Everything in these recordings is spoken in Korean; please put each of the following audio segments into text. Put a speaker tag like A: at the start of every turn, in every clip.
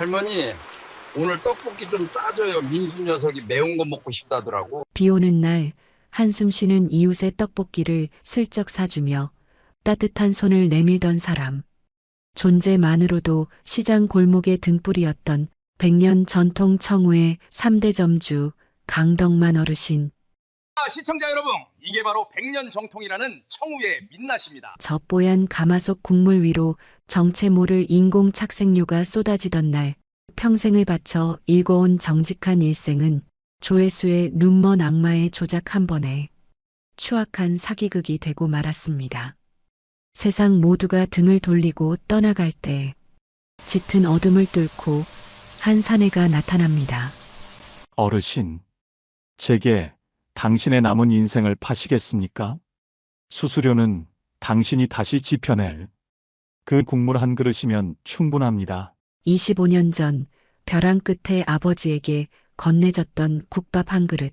A: 할머니, 오늘 떡볶이 좀 싸줘요. 민수 녀석이 매운 거 먹고 싶다더라고.
B: 비 오는 날 한숨 쉬는 이웃의 떡볶이를 슬쩍 사주며 따뜻한 손을 내밀던 사람. 존재만으로도 시장 골목의 등불이었던 100년 전통 청우의 3대 점주 강덕만 어르신.
C: 시청자 여러분, 이게 바로 100년 정통이라는 청우의 민낯입니다.
B: 저 뽀얀 가마솥 국물 위로 정체 모를 인공 착색료가 쏟아지던 날, 평생을 바쳐 일궈온 정직한 일생은 조회수의 눈먼 악마의 조작 한 번에 추악한 사기극이 되고 말았습니다. 세상 모두가 등을 돌리고 떠나갈 때 짙은 어둠을 뚫고 한 사내가 나타납니다.
D: 어르신, 제게 당신의 남은 인생을 파시겠습니까? 수수료는 당신이 다시 지펴낼 그 국물 한 그릇이면 충분합니다.
B: 25년 전 벼랑 끝에 아버지에게 건네졌던 국밥 한 그릇.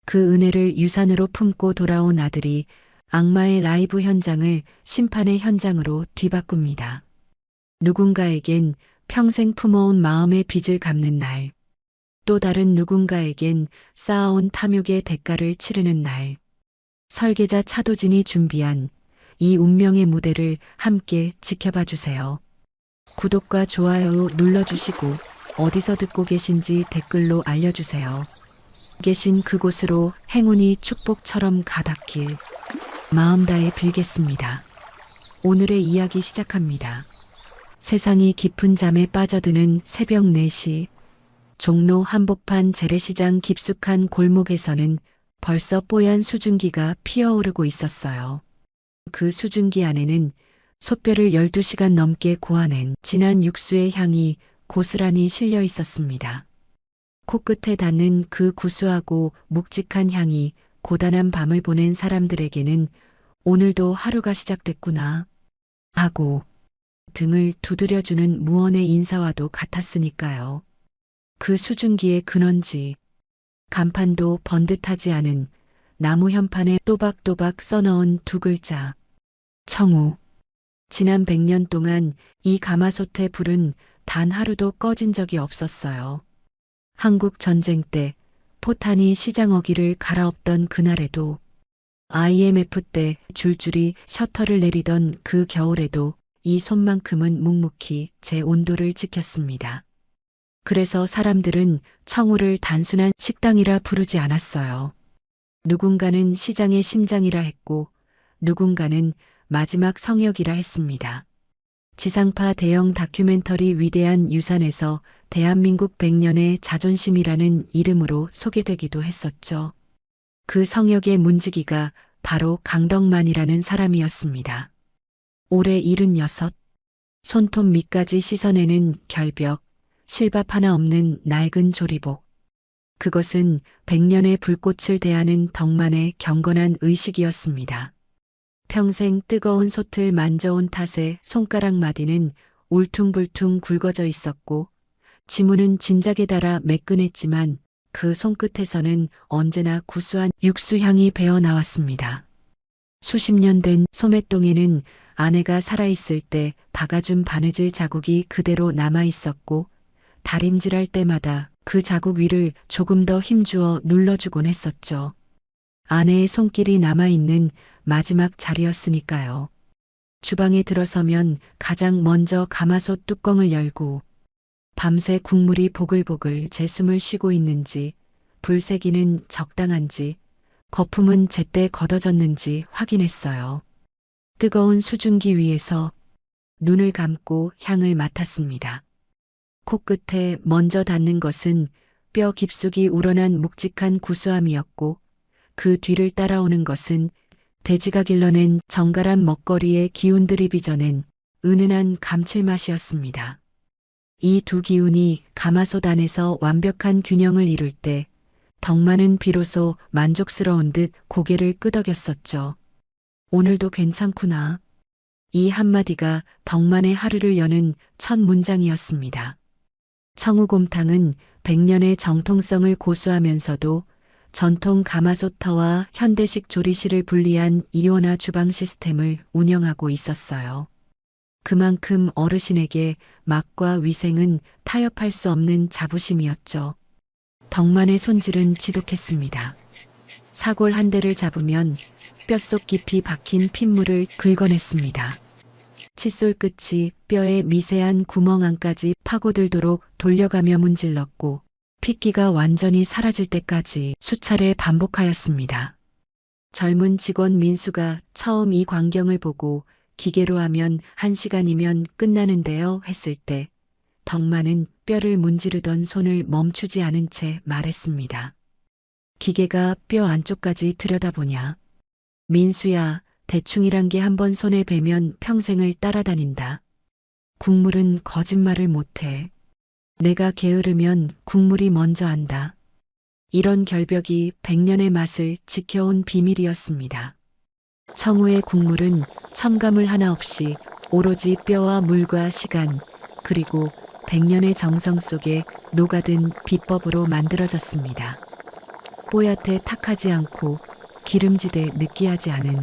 B: 그 은혜를 유산으로 품고 돌아온 아들이 악마의 라이브 현장을 심판의 현장으로 뒤바꿉니다. 누군가에겐 평생 품어온 마음의 빚을 갚는 날. 또 다른 누군가에겐 쌓아온 탐욕의 대가를 치르는 날. 설계자 차도진이 준비한 이 운명의 무대를 함께 지켜봐 주세요. 구독과 좋아요 눌러주시고 어디서 듣고 계신지 댓글로 알려주세요. 계신 그곳으로 행운이 축복처럼 가닿길 마음 다해 빌겠습니다. 오늘의 이야기 시작합니다. 세상이 깊은 잠에 빠져드는 새벽 4시, 종로 한복판 재래시장 깊숙한 골목에서는 벌써 뽀얀 수증기가 피어오르고 있었어요. 그 수증기 안에는 솥뼈를 12시간 넘게 고아낸 진한 육수의 향이 고스란히 실려 있었습니다. 코끝에 닿는 그 구수하고 묵직한 향이 고단한 밤을 보낸 사람들에게는 오늘도 하루가 시작됐구나 하고 등을 두드려주는 무언의 인사와도 같았으니까요. 그 수증기의 근원지, 간판도 번듯하지 않은 나무 현판에 또박또박 써넣은 두 글자, 청우. 지난 100년 동안 이 가마솥의 불은 단 하루도 꺼진 적이 없었어요. 한국 전쟁 때 포탄이 시장 어기를 갈아엎던 그날에도, IMF 때 줄줄이 셔터를 내리던 그 겨울에도 이 손만큼은 묵묵히 제 온도를 지켰습니다. 그래서 사람들은 청우를 단순한 식당이라 부르지 않았어요. 누군가는 시장의 심장이라 했고, 누군가는 마지막 성역이라 했습니다. 지상파 대형 다큐멘터리 위대한 유산에서 대한민국 100년의 자존심이라는 이름으로 소개되기도 했었죠. 그 성역의 문지기가 바로 강덕만이라는 사람이었습니다. 올해 76, 손톱 밑까지 씻어내는 결벽, 실밥 하나 없는 낡은 조리복. 그것은 100년의 불꽃을 대하는 덕만의 경건한 의식이었습니다. 평생 뜨거운 솥을 만져온 탓에 손가락 마디는 울퉁불퉁 굵어져 있었고, 지문은 진작에 달아 매끈했지만 그 손끝에서는 언제나 구수한 육수향이 배어 나왔습니다. 수십 년 된 소매똥에는 아내가 살아있을 때 박아준 바느질 자국이 그대로 남아있었고, 다림질할 때마다 그 자국 위를 조금 더 힘주어 눌러주곤 했었죠. 아내의 손길이 남아있는 마지막 자리였으니까요. 주방에 들어서면 가장 먼저 가마솥 뚜껑을 열고 밤새 국물이 보글보글 제 숨을 쉬고 있는지, 불세기는 적당한지, 거품은 제때 걷어졌는지 확인했어요. 뜨거운 수증기 위에서 눈을 감고 향을 맡았습니다. 코끝에 먼저 닿는 것은 뼈 깊숙이 우러난 묵직한 구수함이었고, 그 뒤를 따라오는 것은 돼지가 길러낸 정갈한 먹거리의 기운들이 빚어낸 은은한 감칠맛이었습니다. 이 두 기운이 가마솥 안에서 완벽한 균형을 이룰 때 덕만은 비로소 만족스러운 듯 고개를 끄덕였었죠. 오늘도 괜찮구나. 이 한마디가 덕만의 하루를 여는 첫 문장이었습니다. 청우곰탕은 100년의 정통성을 고수하면서도 전통 가마솥터와 현대식 조리실을 분리한 이온화 주방 시스템을 운영하고 있었어요. 그만큼 어르신에게 맛과 위생은 타협할 수 없는 자부심이었죠. 덕만의 손질은 지독했습니다. 사골 한 대를 잡으면 뼛속 깊이 박힌 핏물을 긁어냈습니다. 칫솔 끝이 뼈의 미세한 구멍 안까지 파고들도록 돌려가며 문질렀고 핏기가 완전히 사라질 때까지 수차례 반복하였습니다. 젊은 직원 민수가 처음 이 광경을 보고 기계로 하면 1시간이면 끝나는데요 했을 때 덕만은 뼈를 문지르던 손을 멈추지 않은 채 말했습니다. 기계가 뼈 안쪽까지 들여다보냐. 민수야, 대충이란 게 한번 손에 베면 평생을 따라다닌다. 국물은 거짓말을 못해. 내가 게으르면 국물이 먼저 안다. 이런 결벽이 100년의 맛을 지켜온 비밀이었습니다. 청우의 국물은 첨가물 하나 없이 오로지 뼈와 물과 시간, 그리고 100년의 정성 속에 녹아든 비법으로 만들어졌습니다. 뽀얗게 탁하지 않고 기름지되 느끼하지 않은.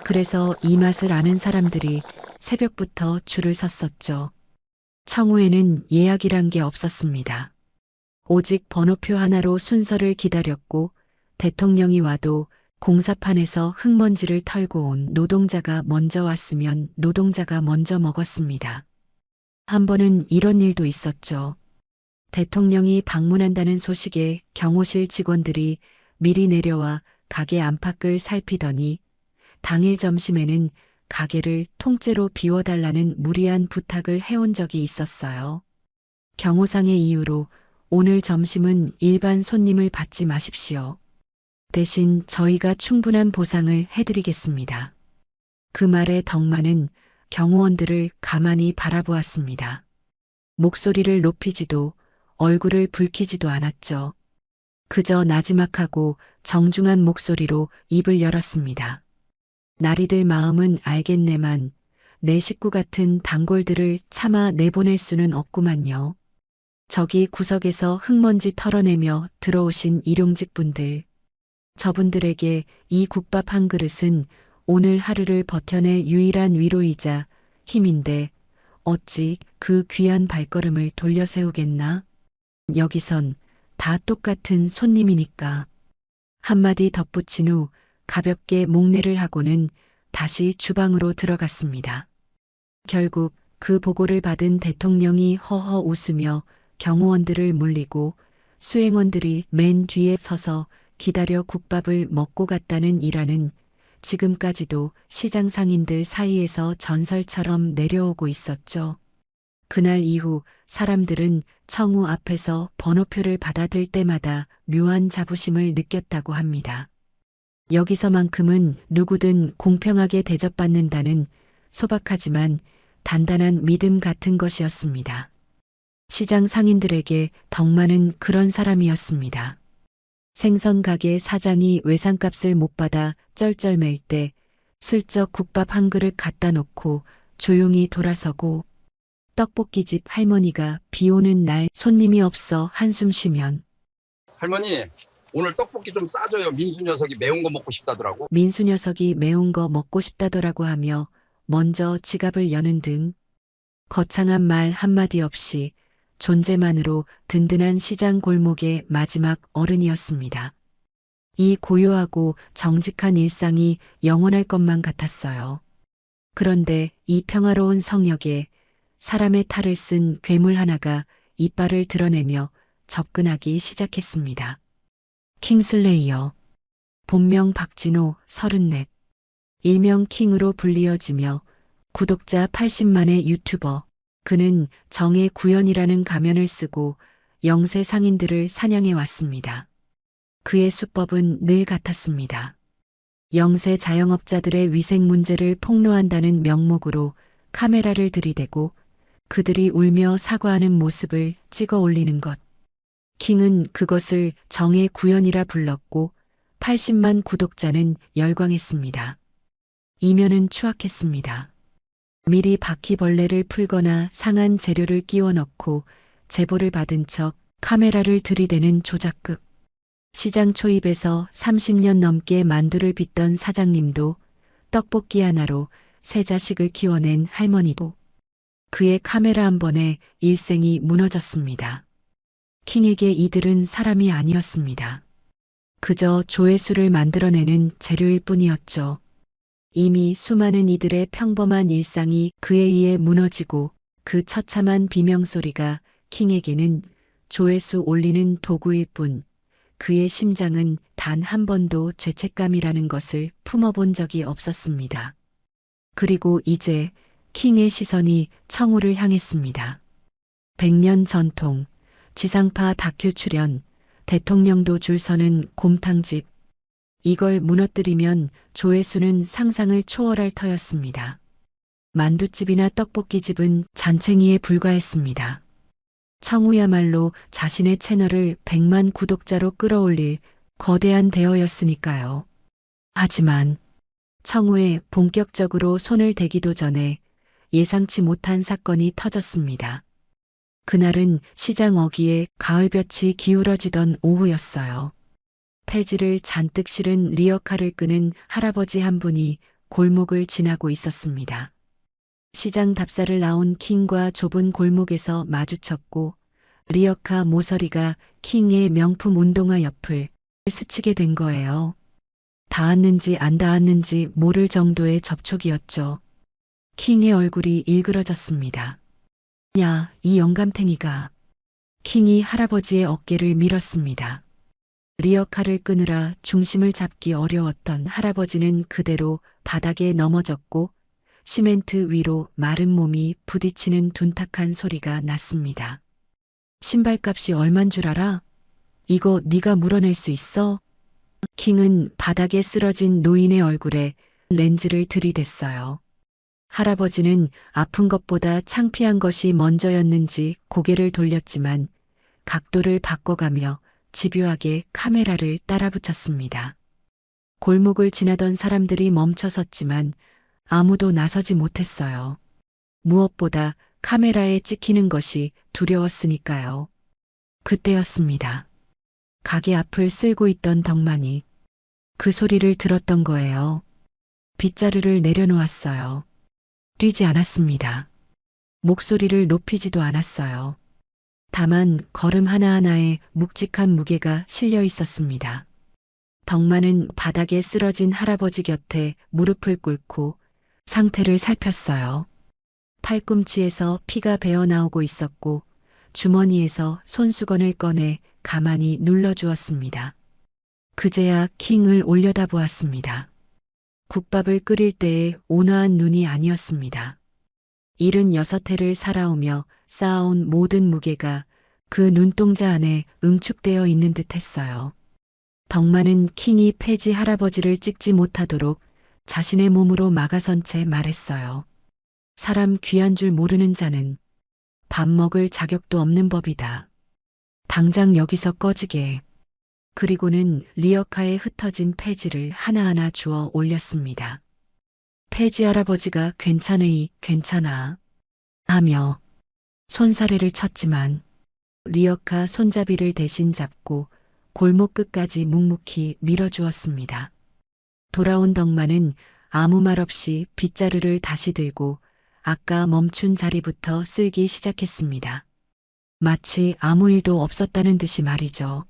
B: 그래서 이 맛을 아는 사람들이 새벽부터 줄을 섰었죠. 청우에는 예약이란 게 없었습니다. 오직 번호표 하나로 순서를 기다렸고 대통령이 와도 공사판에서 흙먼지를 털고 온 노동자가 먼저 왔으면 노동자가 먼저 먹었습니다. 한 번은 이런 일도 있었죠. 대통령이 방문한다는 소식에 경호실 직원들이 미리 내려와 가게 안팎을 살피더니 당일 점심에는 가게를 통째로 비워달라는 무리한 부탁을 해온 적이 있었어요. 경호상의 이유로 오늘 점심은 일반 손님을 받지 마십시오. 대신 저희가 충분한 보상을 해드리겠습니다. 그 말에 덕만은 경호원들을 가만히 바라보았습니다. 목소리를 높이지도 얼굴을 붉히지도 않았죠. 그저 나지막하고 정중한 목소리로 입을 열었습니다. 나리들 마음은 알겠네만 내 식구 같은 단골들을 차마 내보낼 수는 없구만요. 저기 구석에서 흙먼지 털어내며 들어오신 일용직 분들. 저분들에게 이 국밥 한 그릇은 오늘 하루를 버텨낼 유일한 위로이자 힘인데 어찌 그 귀한 발걸음을 돌려세우겠나? 여기선 다 똑같은 손님이니까. 한마디 덧붙인 후 가볍게 목례를 하고는 다시 주방으로 들어갔습니다. 결국 그 보고를 받은 대통령이 허허 웃으며 경호원들을 물리고 수행원들이 맨 뒤에 서서 기다려 국밥을 먹고 갔다는 일화는 지금까지도 시장 상인들 사이에서 전설처럼 내려오고 있었죠. 그날 이후 사람들은 청우 앞에서 번호표를 받아들 때마다 묘한 자부심을 느꼈다고 합니다. 여기서만큼은 누구든 공평하게 대접받는다는 소박하지만 단단한 믿음 같은 것이었습니다. 시장 상인들에게 덕만은 그런 사람이었습니다. 생선 가게 사장이 외상값을 못 받아 쩔쩔맬 때 슬쩍 국밥 한 그릇 갖다 놓고 조용히 돌아서고 떡볶이집 할머니가 비 오는 날 손님이 없어 한숨 쉬면
A: 할머니, 오늘 떡볶이 좀 싸줘요. 민수 녀석이 매운 거 먹고 싶다더라고.
B: 민수 녀석이 매운 거 먹고 싶다더라고 하며 먼저 지갑을 여는 등 거창한 말 한마디 없이 존재만으로 든든한 시장 골목의 마지막 어른이었습니다. 이 고요하고 정직한 일상이 영원할 것만 같았어요. 그런데 이 평화로운 성역에 사람의 탈을 쓴 괴물 하나가 이빨을 드러내며 접근하기 시작했습니다. 킹슬레이어. 본명 박진호 34. 일명 킹으로 불리어지며 구독자 80만의 유튜버. 그는 정의 구현이라는 가면을 쓰고 영세 상인들을 사냥해 왔습니다. 그의 수법은 늘 같았습니다. 영세 자영업자들의 위생 문제를 폭로한다는 명목으로 카메라를 들이대고 그들이 울며 사과하는 모습을 찍어 올리는 것. 킹은 그것을 정의 구현이라 불렀고 80만 구독자는 열광했습니다. 이면은 추악했습니다. 미리 바퀴벌레를 풀거나 상한 재료를 끼워 넣고 제보를 받은 척 카메라를 들이대는 조작극. 시장 초입에서 30년 넘게 만두를 빚던 사장님도 떡볶이 하나로 세 자식을 키워낸 할머니도 그의 카메라 한 번에 일생이 무너졌습니다. 킹에게 이들은 사람이 아니었습니다. 그저 조회수를 만들어내는 재료일 뿐이었죠. 이미 수많은 이들의 평범한 일상이 그에 의해 무너지고 그 처참한 비명소리가 킹에게는 조회수 올리는 도구일 뿐 그의 심장은 단 한 번도 죄책감이라는 것을 품어본 적이 없었습니다. 그리고 이제 킹의 시선이 청우를 향했습니다. 100년 전통, 지상파 다큐 출연, 대통령도 줄 서는 곰탕집. 이걸 무너뜨리면 조회수는 상상을 초월할 터였습니다. 만두집이나 떡볶이집은 잔챙이에 불과했습니다. 청우야말로 자신의 채널을 100만 구독자로 끌어올릴 거대한 대어였으니까요. 하지만 청우에 본격적으로 손을 대기도 전에 예상치 못한 사건이 터졌습니다. 그날은 시장 어귀에 가을볕이 기울어지던 오후였어요. 폐지를 잔뜩 실은 리어카를 끄는 할아버지 한 분이 골목을 지나고 있었습니다. 시장 답사를 나온 킹과 좁은 골목에서 마주쳤고 리어카 모서리가 킹의 명품 운동화 옆을 스치게 된 거예요. 닿았는지 안 닿았는지 모를 정도의 접촉이었죠. 킹의 얼굴이 일그러졌습니다. 야, 이 영감탱이가. 킹이 할아버지의 어깨를 밀었습니다. 리어카를 끄느라 중심을 잡기 어려웠던 할아버지는 그대로 바닥에 넘어졌고 시멘트 위로 마른 몸이 부딪히는 둔탁한 소리가 났습니다. 신발값이 얼만 줄 알아? 이거 네가 물어낼 수 있어? 킹은 바닥에 쓰러진 노인의 얼굴에 렌즈를 들이댔어요. 할아버지는 아픈 것보다 창피한 것이 먼저였는지 고개를 돌렸지만 각도를 바꿔가며 집요하게 카메라를 따라붙였습니다. 골목을 지나던 사람들이 멈춰섰지만 아무도 나서지 못했어요. 무엇보다 카메라에 찍히는 것이 두려웠으니까요. 그때였습니다. 가게 앞을 쓸고 있던 덕만이 그 소리를 들었던 거예요. 빗자루를 내려놓았어요. 뛰지 않았습니다. 목소리를 높이지도 않았어요. 다만 걸음 하나하나에 묵직한 무게가 실려 있었습니다. 덕만은 바닥에 쓰러진 할아버지 곁에 무릎을 꿇고 상태를 살폈어요. 팔꿈치에서 피가 배어나오고 있었고 주머니에서 손수건을 꺼내 가만히 눌러주었습니다. 그제야 킹을 올려다보았습니다. 국밥을 끓일 때의 온화한 눈이 아니었습니다. 76해를 살아오며 쌓아온 모든 무게가 그 눈동자 안에 응축되어 있는 듯 했어요. 덕만은 킹이 폐지 할아버지를 찍지 못하도록 자신의 몸으로 막아선 채 말했어요. 사람 귀한 줄 모르는 자는 밥 먹을 자격도 없는 법이다. 당장 여기서 꺼지게. 그리고는 리어카에 흩어진 폐지를 하나하나 주워 올렸습니다. 폐지 할아버지가 괜찮으이 괜찮아 하며 손사래를 쳤지만 리어카 손잡이를 대신 잡고 골목 끝까지 묵묵히 밀어주었습니다. 돌아온 덕만은 아무 말 없이 빗자루를 다시 들고 아까 멈춘 자리부터 쓸기 시작했습니다. 마치 아무 일도 없었다는 듯이 말이죠.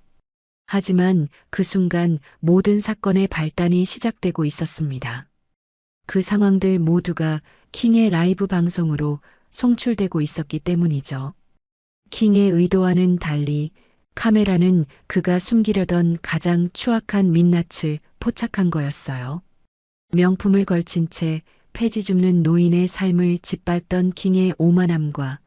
B: 하지만 그 순간 모든 사건의 발단이 시작되고 있었습니다. 그 상황들 모두가 킹의 라이브 방송으로 송출되고 있었기 때문이죠. 킹의 의도와는 달리 카메라는 그가 숨기려던 가장 추악한 민낯을 포착한 거였어요. 명품을 걸친 채 폐지 줍는 노인의 삶을 짓밟던 킹의 오만함과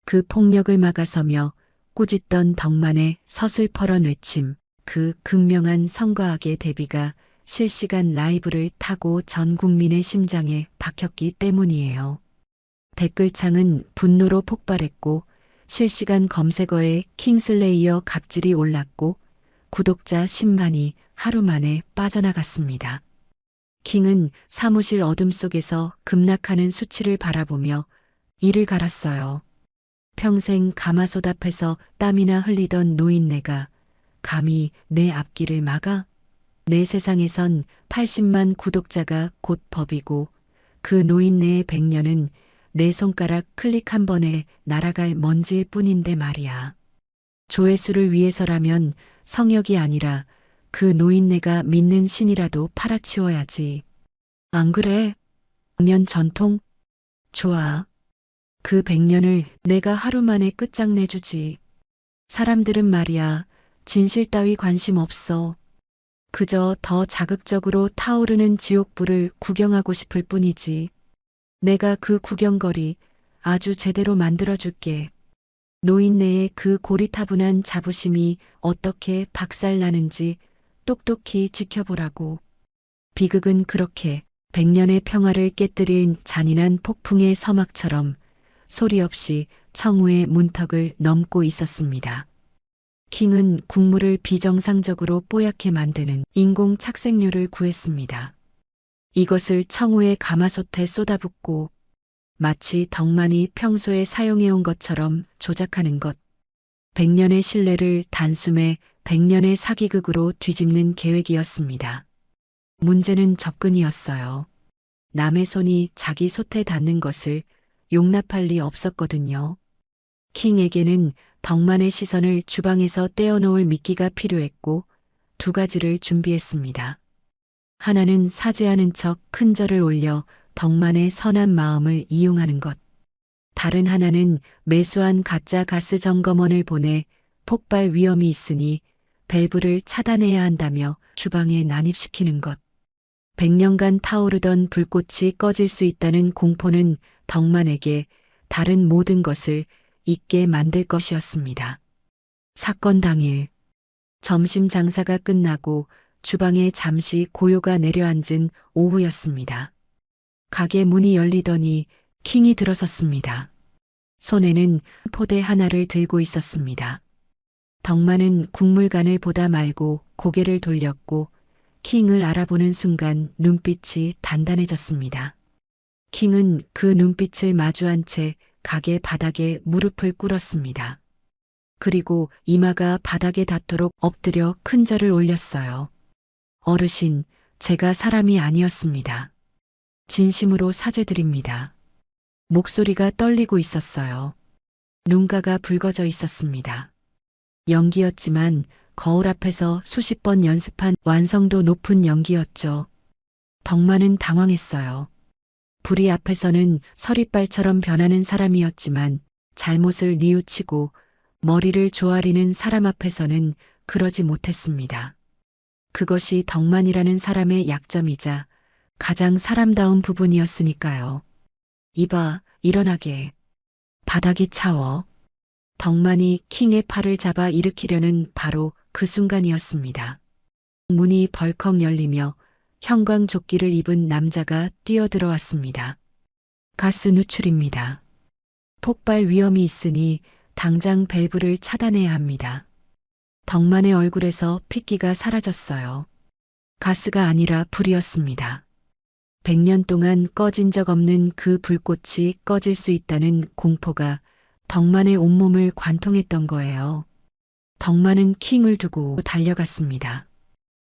B: 그 폭력을 막아서며 꾸짖던 덕만의 서슬퍼런 외침, 그 극명한 성과학의 대비가 실시간 라이브를 타고 전 국민의 심장에 박혔기 때문이에요. 댓글창은 분노로 폭발했고 실시간 검색어에 킹슬레이어 갑질이 올랐고 구독자 10만이 하루 만에 빠져나갔습니다. 킹은 사무실 어둠 속에서 급락하는 수치를 바라보며 이를 갈았어요. 평생 가마솥 앞에서 땀이나 흘리던 노인네가 감히 내 앞길을 막아? 내 세상에선 80만 구독자가 곧 법이고 그 노인네의 100년은 내 손가락 클릭 한 번에 날아갈 먼지일 뿐인데 말이야. 조회수를 위해서라면 성역이 아니라 그 노인네가 믿는 신이라도 팔아치워야지. 안 그래? 100년 전통? 좋아. 그 100년을 내가 하루 만에 끝장내주지. 사람들은 말이야, 진실 따위 관심 없어. 그저 더 자극적으로 타오르는 지옥불을 구경하고 싶을 뿐이지. 내가 그 구경거리 아주 제대로 만들어줄게. 노인네의 그 고리타분한 자부심이 어떻게 박살나는지 똑똑히 지켜보라고. 비극은 그렇게 100년의 평화를 깨뜨린 잔인한 폭풍의 서막처럼 소리 없이 청우의 문턱을 넘고 있었습니다. 킹은 국물을 비정상적으로 뽀얗게 만드는 인공 착색료를 구했습니다. 이것을 청우의 가마솥에 쏟아붓고 마치 덕만이 평소에 사용해온 것처럼 조작하는 것. 100년의 신뢰를 단숨에 100년의 사기극으로 뒤집는 계획이었습니다. 문제는 접근이었어요. 남의 손이 자기 솥에 닿는 것을 용납할 리 없었거든요. 킹에게는 덕만의 시선을 주방에서 떼어놓을 미끼가 필요했고 2가지를 준비했습니다. 하나는 사죄하는 척 큰 절을 올려 덕만의 선한 마음을 이용하는 것. 다른 하나는 매수한 가짜 가스 점검원을 보내 폭발 위험이 있으니 밸브를 차단해야 한다며 주방에 난입시키는 것. 100년간 타오르던 불꽃이 꺼질 수 있다는 공포는 덕만에게 다른 모든 것을 잊게 만들 것이었습니다. 사건 당일 점심 장사가 끝나고 주방에 잠시 고요가 내려앉은 오후였습니다. 가게 문이 열리더니 킹이 들어섰습니다. 손에는 포대 하나를 들고 있었습니다. 덕만은 국물간을 보다 말고 고개를 돌렸고 킹을 알아보는 순간 눈빛이 단단해졌습니다. 킹은 그 눈빛을 마주한 채 가게 바닥에 무릎을 꿇었습니다. 그리고 이마가 바닥에 닿도록 엎드려 큰 절을 올렸어요. 어르신, 제가 사람이 아니었습니다. 진심으로 사죄드립니다. 목소리가 떨리고 있었어요. 눈가가 붉어져 있었습니다. 연기였지만 거울 앞에서 수십 번 연습한 완성도 높은 연기였죠. 덕만은 당황했어요. 불의 앞에서는 서리빨처럼 변하는 사람이었지만 잘못을 뉘우치고 머리를 조아리는 사람 앞에서는 그러지 못했습니다. 그것이 덕만이라는 사람의 약점이자 가장 사람다운 부분이었으니까요. 이봐, 일어나게. 바닥이 차워. 덕만이 킹의 팔을 잡아 일으키려는 바로 그 순간이었습니다. 문이 벌컥 열리며 형광조끼를 입은 남자가 뛰어들어왔습니다. 가스 누출입니다. 폭발 위험이 있으니 당장 밸브를 차단해야 합니다. 덕만의 얼굴에서 핏기가 사라졌어요. 가스가 아니라 불이었습니다. 100년 동안 꺼진 적 없는 그 불꽃이 꺼질 수 있다는 공포가 덕만의 온몸을 관통했던 거예요. 덕만은 킹을 두고 달려갔습니다.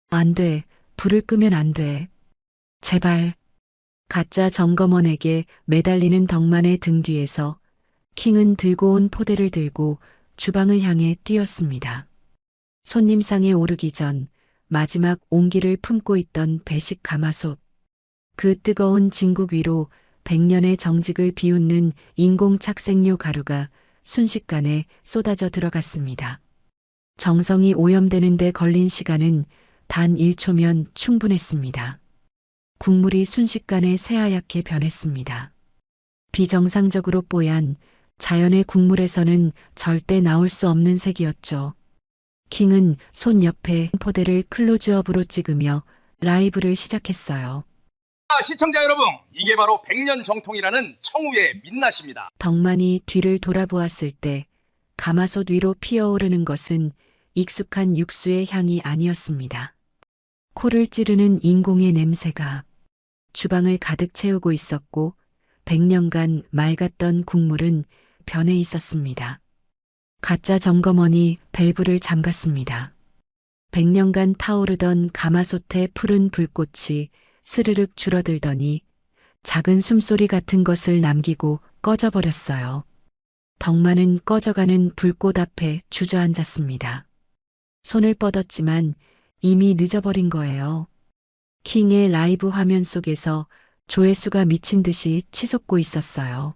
B: 안 돼. 불을 끄면 안 돼. 제발. 가짜 점검원에게 매달리는 덕만의 등 뒤에서 킹은 들고 온 포대를 들고 주방을 향해 뛰었습니다. 손님상에 오르기 전 마지막 온기를 품고 있던 배식 가마솥. 그 뜨거운 진국 위로 100년의 정직을 비웃는 인공착색료 가루가 순식간에 쏟아져 들어갔습니다. 정성이 오염되는 데 걸린 시간은 단 1초면 충분했습니다. 국물이 순식간에 새하얗게 변했습니다. 비정상적으로 뽀얀 자연의 국물에서는 절대 나올 수 없는 색이었죠. 킹은 손 옆에 포대를 클로즈업으로 찍으며 라이브를 시작했어요.
C: 시청자 여러분, 이게 바로 100년 정통이라는 청우의 민낯입니다.
B: 덕만이 뒤를 돌아보았을 때 가마솥 위로 피어오르는 것은 익숙한 육수의 향이 아니었습니다. 코를 찌르는 인공의 냄새가 주방을 가득 채우고 있었고 100년간 맑았던 국물은 변해 있었습니다. 가짜 점검원이 밸브를 잠갔습니다. 100년간 타오르던 가마솥의 푸른 불꽃이 스르륵 줄어들더니 작은 숨소리 같은 것을 남기고 꺼져버렸어요. 덕만은 꺼져가는 불꽃 앞에 주저앉았습니다. 손을 뻗었지만 이미 늦어버린 거예요. 킹의 라이브 화면 속에서 조회수가 미친 듯이 치솟고 있었어요.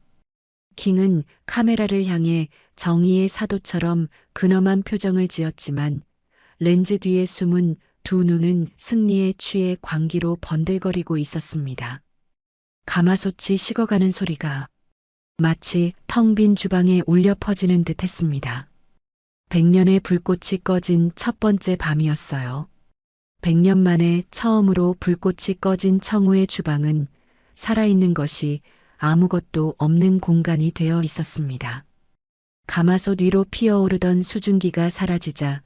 B: 킹은 카메라를 향해 정의의 사도처럼 근엄한 표정을 지었지만 렌즈 뒤에 숨은 두 눈은 승리에 취해 광기로 번들거리고 있었습니다. 가마솥이 식어가는 소리가 마치 텅 빈 주방에 울려 퍼지는 듯 했습니다. 100년의 불꽃이 꺼진 첫 번째 밤이었어요. 100년 만에 처음으로 불꽃이 꺼진 청우의 주방은 살아있는 것이 아무것도 없는 공간이 되어 있었습니다. 가마솥 위로 피어오르던 수증기가 사라지자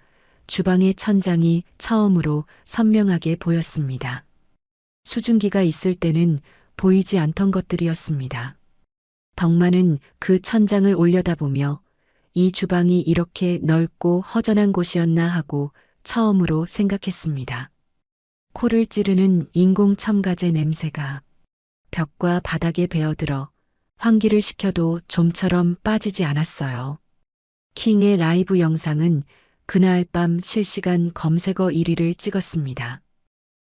B: 주방의 천장이 처음으로 선명하게 보였습니다. 수증기가 있을 때는 보이지 않던 것들이었습니다. 덕만은 그 천장을 올려다보며 이 주방이 이렇게 넓고 허전한 곳이었나 하고 처음으로 생각했습니다. 코를 찌르는 인공 첨가제 냄새가 벽과 바닥에 배어들어 환기를 시켜도 좀처럼 빠지지 않았어요. 킹의 라이브 영상은 그날 밤 실시간 검색어 1위를 찍었습니다.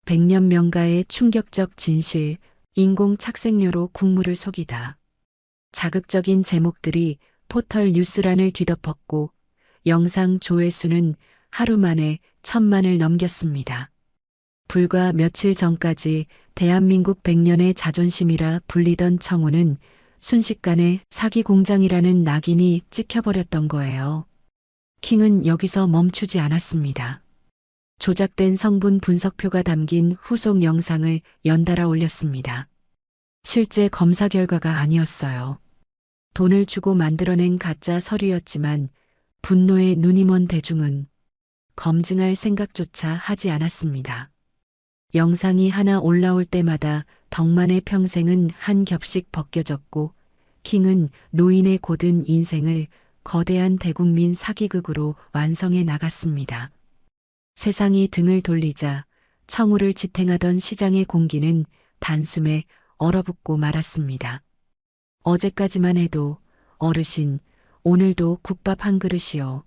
B: 100년 명가의 충격적 진실, 인공 착색료로 국물을 속이다. 자극적인 제목들이 포털 뉴스란을 뒤덮었고 영상 조회수는 하루 만에 1000만을 넘겼습니다. 불과 며칠 전까지 대한민국 100년의 자존심이라 불리던 청우는 순식간에 사기 공장이라는 낙인이 찍혀버렸던 거예요. 킹은 여기서 멈추지 않았습니다. 조작된 성분 분석표가 담긴 후속 영상을 연달아 올렸습니다. 실제 검사 결과가 아니었어요. 돈을 주고 만들어낸 가짜 서류였지만 분노에 눈이 먼 대중은 검증할 생각조차 하지 않았습니다. 영상이 하나 올라올 때마다 덕만의 평생은 한 겹씩 벗겨졌고 킹은 노인의 고든 인생을 거대한 대국민 사기극으로 완성해 나갔습니다. 세상이 등을 돌리자 청우를 지탱하던 시장의 공기는 단숨에 얼어붙고 말았습니다. 어제까지만 해도 어르신, 오늘도 국밥 한 그릇이요.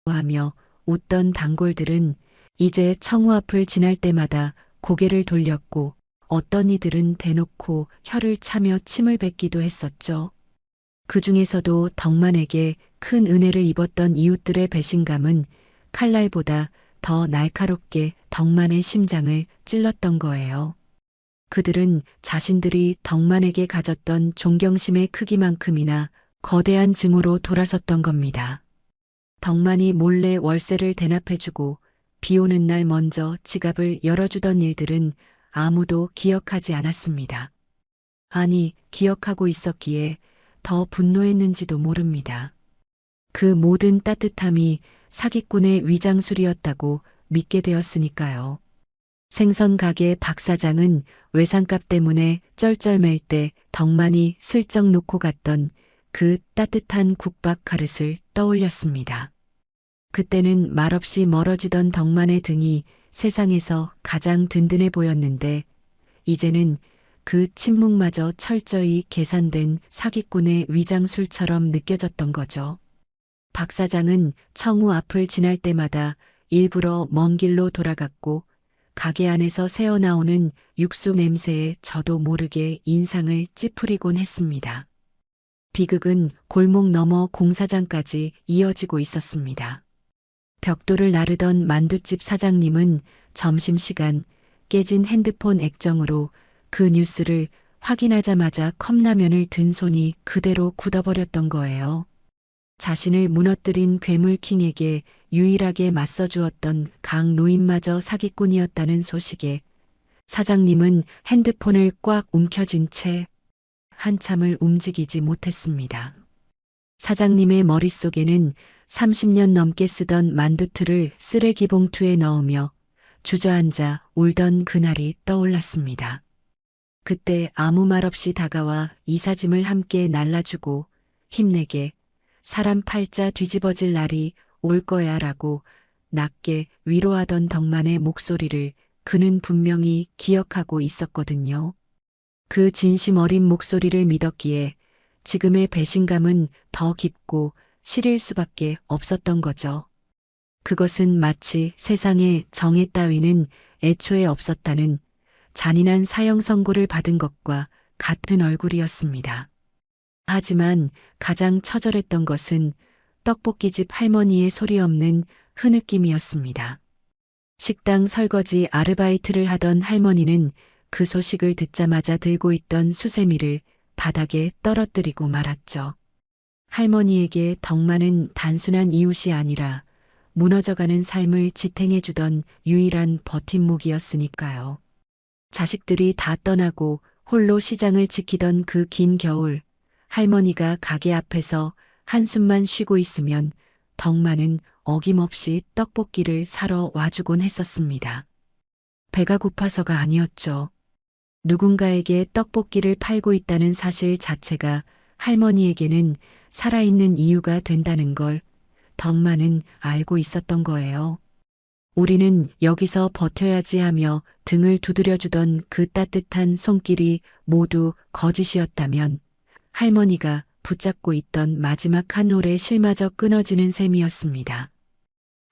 B: 하며 웃던 단골들은 이제 청우 앞을 지날 때마다 고개를 돌렸고 어떤 이들은 대놓고 혀를 차며 침을 뱉기도 했었죠. 그 중에서도 덕만에게 큰 은혜를 입었던 이웃들의 배신감은 칼날보다 더 날카롭게 덕만의 심장을 찔렀던 거예요. 그들은 자신들이 덕만에게 가졌던 존경심의 크기만큼이나 거대한 증오로 돌아섰던 겁니다. 덕만이 몰래 월세를 대납해주고 비 오는 날 먼저 지갑을 열어주던 일들은 아무도 기억하지 않았습니다. 아니, 기억하고 있었기에 더 분노했는지도 모릅니다. 그 모든 따뜻함이 사기꾼의 위장술이었다고 믿게 되었으니까요. 생선 가게 박 사장은 외상값 때문에 쩔쩔맬 때 덕만이 슬쩍 놓고 갔던 그 따뜻한 국밥 그릇을 떠올렸습니다. 그때는 말없이 멀어지던 덕만의 등이 세상에서 가장 든든해 보였는데 이제는 그 침묵마저 철저히 계산된 사기꾼의 위장술처럼 느껴졌던 거죠. 박 사장은 청우 앞을 지날 때마다 일부러 먼 길로 돌아갔고 가게 안에서 새어나오는 육수 냄새에 저도 모르게 인상을 찌푸리곤 했습니다. 비극은 골목 너머 공사장까지 이어지고 있었습니다. 벽돌을 나르던 만두집 사장님은 점심시간 깨진 핸드폰 액정으로 그 뉴스를 확인하자마자 컵라면을 든 손이 그대로 굳어버렸던 거예요. 자신을 무너뜨린 괴물킹에게 유일하게 맞서주었던 강 노인마저 사기꾼이었다는 소식에 사장님은 핸드폰을 꽉 움켜쥔 채 한참을 움직이지 못했습니다. 사장님의 머릿속에는 30년 넘게 쓰던 만두틀을 쓰레기 봉투에 넣으며 주저앉아 울던 그날이 떠올랐습니다. 그때 아무 말 없이 다가와 이삿짐을 함께 날라주고 힘내게 사람 팔자 뒤집어질 날이 올 거야 라고 낮게 위로하던 덕만의 목소리를 그는 분명히 기억하고 있었거든요. 그 진심 어린 목소리를 믿었기에 지금의 배신감은 더 깊고 시릴 수밖에 없었던 거죠. 그것은 마치 세상에 정의 따위는 애초에 없었다는 잔인한 사형 선고를 받은 것과 같은 얼굴이었습니다. 하지만 가장 처절했던 것은 떡볶이집 할머니의 소리 없는 흐느낌이었습니다. 식당 설거지 아르바이트를 하던 할머니는 그 소식을 듣자마자 들고 있던 수세미를 바닥에 떨어뜨리고 말았죠. 할머니에게 덕만은 단순한 이웃이 아니라 무너져가는 삶을 지탱해주던 유일한 버팀목이었으니까요. 자식들이 다 떠나고 홀로 시장을 지키던 그 긴 겨울, 할머니가 가게 앞에서 한숨만 쉬고 있으면 덕만은 어김없이 떡볶이를 사러 와주곤 했었습니다. 배가 고파서가 아니었죠. 누군가에게 떡볶이를 팔고 있다는 사실 자체가 할머니에게는 살아있는 이유가 된다는 걸 덕만은 알고 있었던 거예요. 우리는 여기서 버텨야지 하며 등을 두드려주던 그 따뜻한 손길이 모두 거짓이었다면 할머니가 붙잡고 있던 마지막 한 홀의 실마저 끊어지는 셈이었습니다.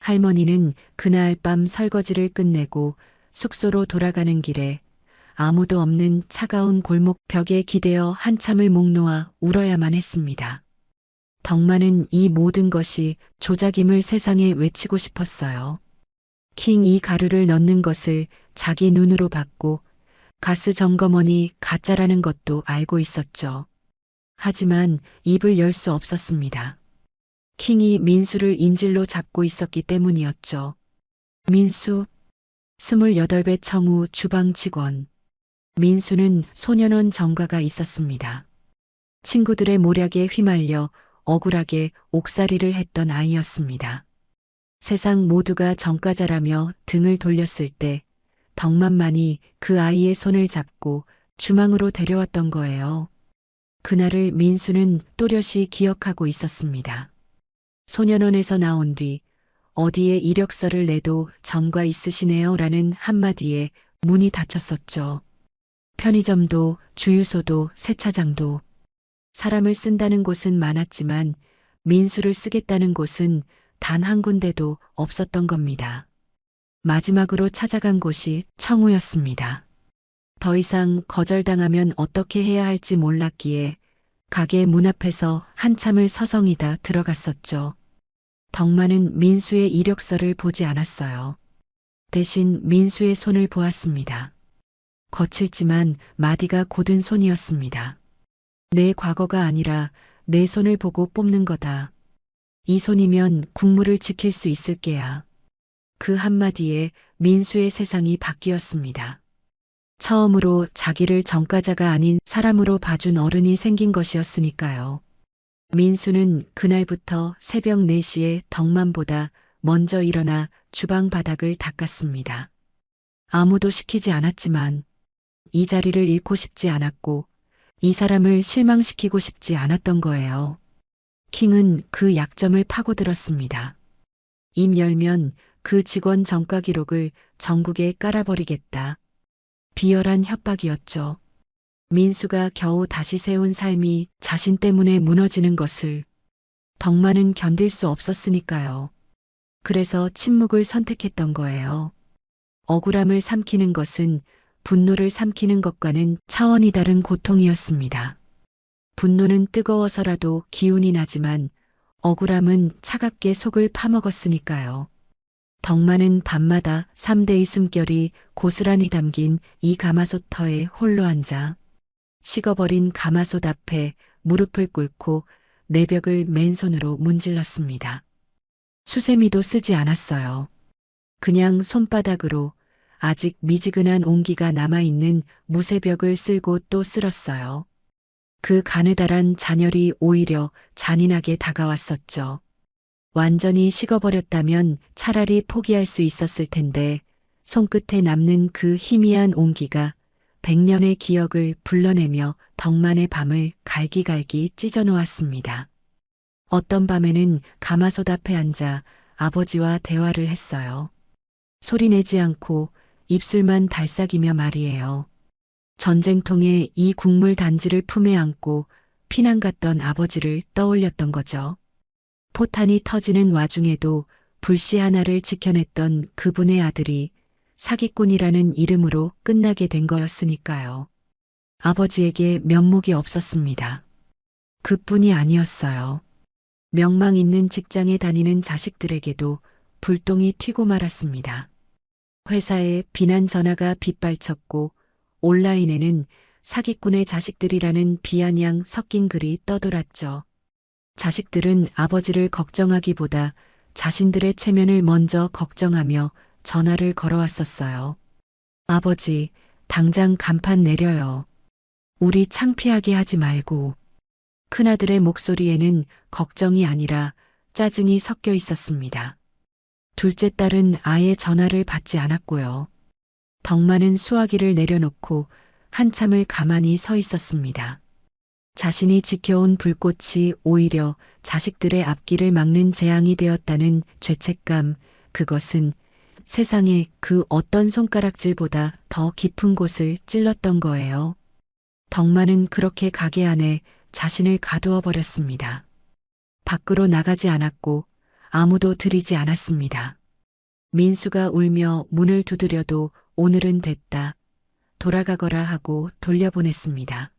B: 할머니는 그날 밤 설거지를 끝내고 숙소로 돌아가는 길에 아무도 없는 차가운 골목 벽에 기대어 한참을 목 놓아 울어야만 했습니다. 덕만은 이 모든 것이 조작임을 세상에 외치고 싶었어요. 킹 이 가루를 넣는 것을 자기 눈으로 봤고 가스 점검원이 가짜라는 것도 알고 있었죠. 하지만 입을 열 수 없었습니다. 킹이 민수를 인질로 잡고 있었기 때문이었죠. 민수, 28배 청우 주방 직원. 민수는 소년원 전과가 있었습니다. 친구들의 모략에 휘말려 억울하게 옥살이를 했던 아이였습니다. 세상 모두가 전과자라며 등을 돌렸을 때 덕만만이 그 아이의 손을 잡고 주망으로 데려왔던 거예요. 그날을 민수는 또렷이 기억하고 있었습니다. 소년원에서 나온 뒤 어디에 이력서를 내도 전과 있으시네요 라는 한마디에 문이 닫혔었죠. 편의점도 주유소도 세차장도 사람을 쓴다는 곳은 많았지만 민수를 쓰겠다는 곳은 단 한 군데도 없었던 겁니다. 마지막으로 찾아간 곳이 청우였습니다. 더 이상 거절당하면 어떻게 해야 할지 몰랐기에 가게 문 앞에서 한참을 서성이다 들어갔었죠. 덕만은 민수의 이력서를 보지 않았어요. 대신 민수의 손을 보았습니다. 거칠지만 마디가 곧은 손이었습니다. 내 과거가 아니라 내 손을 보고 뽑는 거다. 이 손이면 국물을 지킬 수 있을 게야. 그 한마디에 민수의 세상이 바뀌었습니다. 처음으로 자기를 전과자가 아닌 사람으로 봐준 어른이 생긴 것이었으니까요. 민수는 그날부터 새벽 4시에 덕만보다 먼저 일어나 주방 바닥을 닦았습니다. 아무도 시키지 않았지만 이 자리를 잃고 싶지 않았고 이 사람을 실망시키고 싶지 않았던 거예요. 킹은 그 약점을 파고들었습니다. 입 열면 그 직원 전과 기록을 전국에 깔아버리겠다. 비열한 협박이었죠. 민수가 겨우 다시 세운 삶이 자신 때문에 무너지는 것을 덕만은 견딜 수 없었으니까요. 그래서 침묵을 선택했던 거예요. 억울함을 삼키는 것은 분노를 삼키는 것과는 차원이 다른 고통이었습니다. 분노는 뜨거워서라도 기운이 나지만 억울함은 차갑게 속을 파먹었으니까요. 덕만은 밤마다 3대의 숨결이 고스란히 담긴 이 가마솥터에 홀로 앉아 식어버린 가마솥 앞에 무릎을 꿇고 내벽을 맨손으로 문질렀습니다. 수세미도 쓰지 않았어요. 그냥 손바닥으로 아직 미지근한 온기가 남아있는 무쇠벽을 쓸고 또 쓸었어요. 그 가느다란 잔열이 오히려 잔인하게 다가왔었죠. 완전히 식어버렸다면 차라리 포기할 수 있었을 텐데 손끝에 남는 그 희미한 온기가 100년의 기억을 불러내며 덕만의 밤을 갈기갈기 찢어놓았습니다. 어떤 밤에는 가마솥 앞에 앉아 아버지와 대화를 했어요. 소리내지 않고 입술만 달싹이며 말이에요. 전쟁통에 이 국물 단지를 품에 안고 피난 갔던 아버지를 떠올렸던 거죠. 포탄이 터지는 와중에도 불씨 하나를 지켜냈던 그분의 아들이 사기꾼이라는 이름으로 끝나게 된 거였으니까요. 아버지에게 면목이 없었습니다. 그뿐이 아니었어요. 명망 있는 직장에 다니는 자식들에게도 불똥이 튀고 말았습니다. 회사에 비난 전화가 빗발쳤고 온라인에는 사기꾼의 자식들이라는 비아냥 섞인 글이 떠돌았죠. 자식들은 아버지를 걱정하기보다 자신들의 체면을 먼저 걱정하며 전화를 걸어왔었어요. 아버지, 당장 간판 내려요. 우리 창피하게 하지 말고. 큰아들의 목소리에는 걱정이 아니라 짜증이 섞여 있었습니다. 둘째 딸은 아예 전화를 받지 않았고요. 덕 많은 수화기를 내려놓고 한참을 가만히 서 있었습니다. 자신이 지켜온 불꽃이 오히려 자식들의 앞길을 막는 재앙이 되었다는 죄책감, 그것은 세상의 그 어떤 손가락질보다 더 깊은 곳을 찔렀던 거예요. 덕만은 그렇게 가게 안에 자신을 가두어 버렸습니다. 밖으로 나가지 않았고 아무도 들이지 않았습니다. 민수가 울며 문을 두드려도 오늘은 됐다. 돌아가거라 하고 돌려보냈습니다.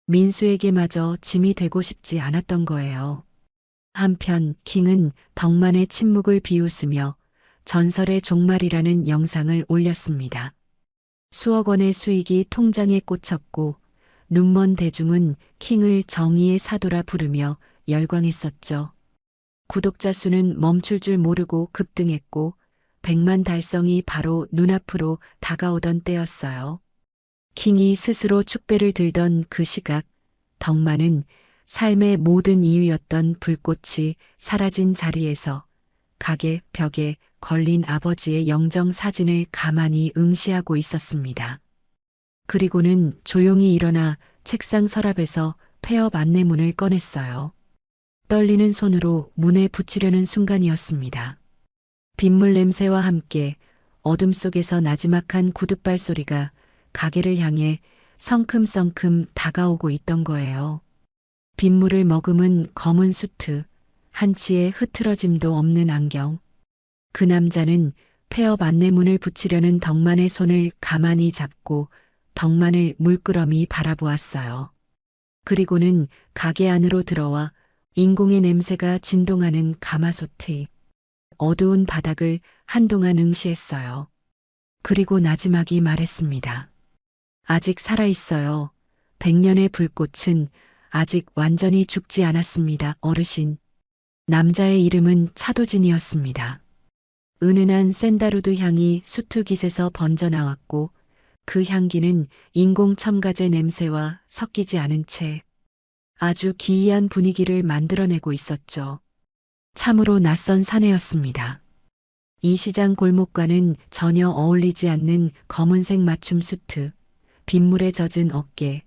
B: 민수에게마저 짐이 되고 싶지 않았던 거예요. 한편 킹은 덕만의 침묵을 비웃으며 전설의 종말이라는 영상을 올렸습니다. 수억 원의 수익이 통장에 꽂혔고 눈먼 대중은 킹을 정의의 사도라 부르며 열광했었죠. 구독자 수는 멈출 줄 모르고 급등했고 100만 달성이 바로 눈앞으로 다가오던 때였어요. 킹이 스스로 축배를 들던 그 시각, 덕만은 삶의 모든 이유였던 불꽃이 사라진 자리에서 가게 벽에 걸린 아버지의 영정 사진을 가만히 응시하고 있었습니다. 그리고는 조용히 일어나 책상 서랍에서 폐업 안내문을 꺼냈어요. 떨리는 손으로 문에 붙이려는 순간이었습니다. 빗물 냄새와 함께 어둠 속에서 나지막한 구둣발 소리가 가게를 향해 성큼성큼 다가오고 있던 거예요. 빗물을 머금은 검은 수트, 한치의 흐트러짐도 없는 안경. 그 남자는 폐업 안내문을 붙이려는 덕만의 손을 가만히 잡고 덕만을 물끄러미 바라보았어요. 그리고는 가게 안으로 들어와 인공의 냄새가 진동하는 가마솥의 어두운 바닥을 한동안 응시했어요. 그리고 나지막이 말했습니다. 아직 살아있어요. 100년의 불꽃은 아직 완전히 죽지 않았습니다, 어르신. 남자의 이름은 차도진이었습니다. 은은한 샌다루드 향이 수트깃에서 번져나왔고 그 향기는 인공 첨가제 냄새와 섞이지 않은 채 아주 기이한 분위기를 만들어내고 있었죠. 참으로 낯선 사내였습니다. 이 시장 골목과는 전혀 어울리지 않는 검은색 맞춤 수트, 빗물에 젖은 어깨,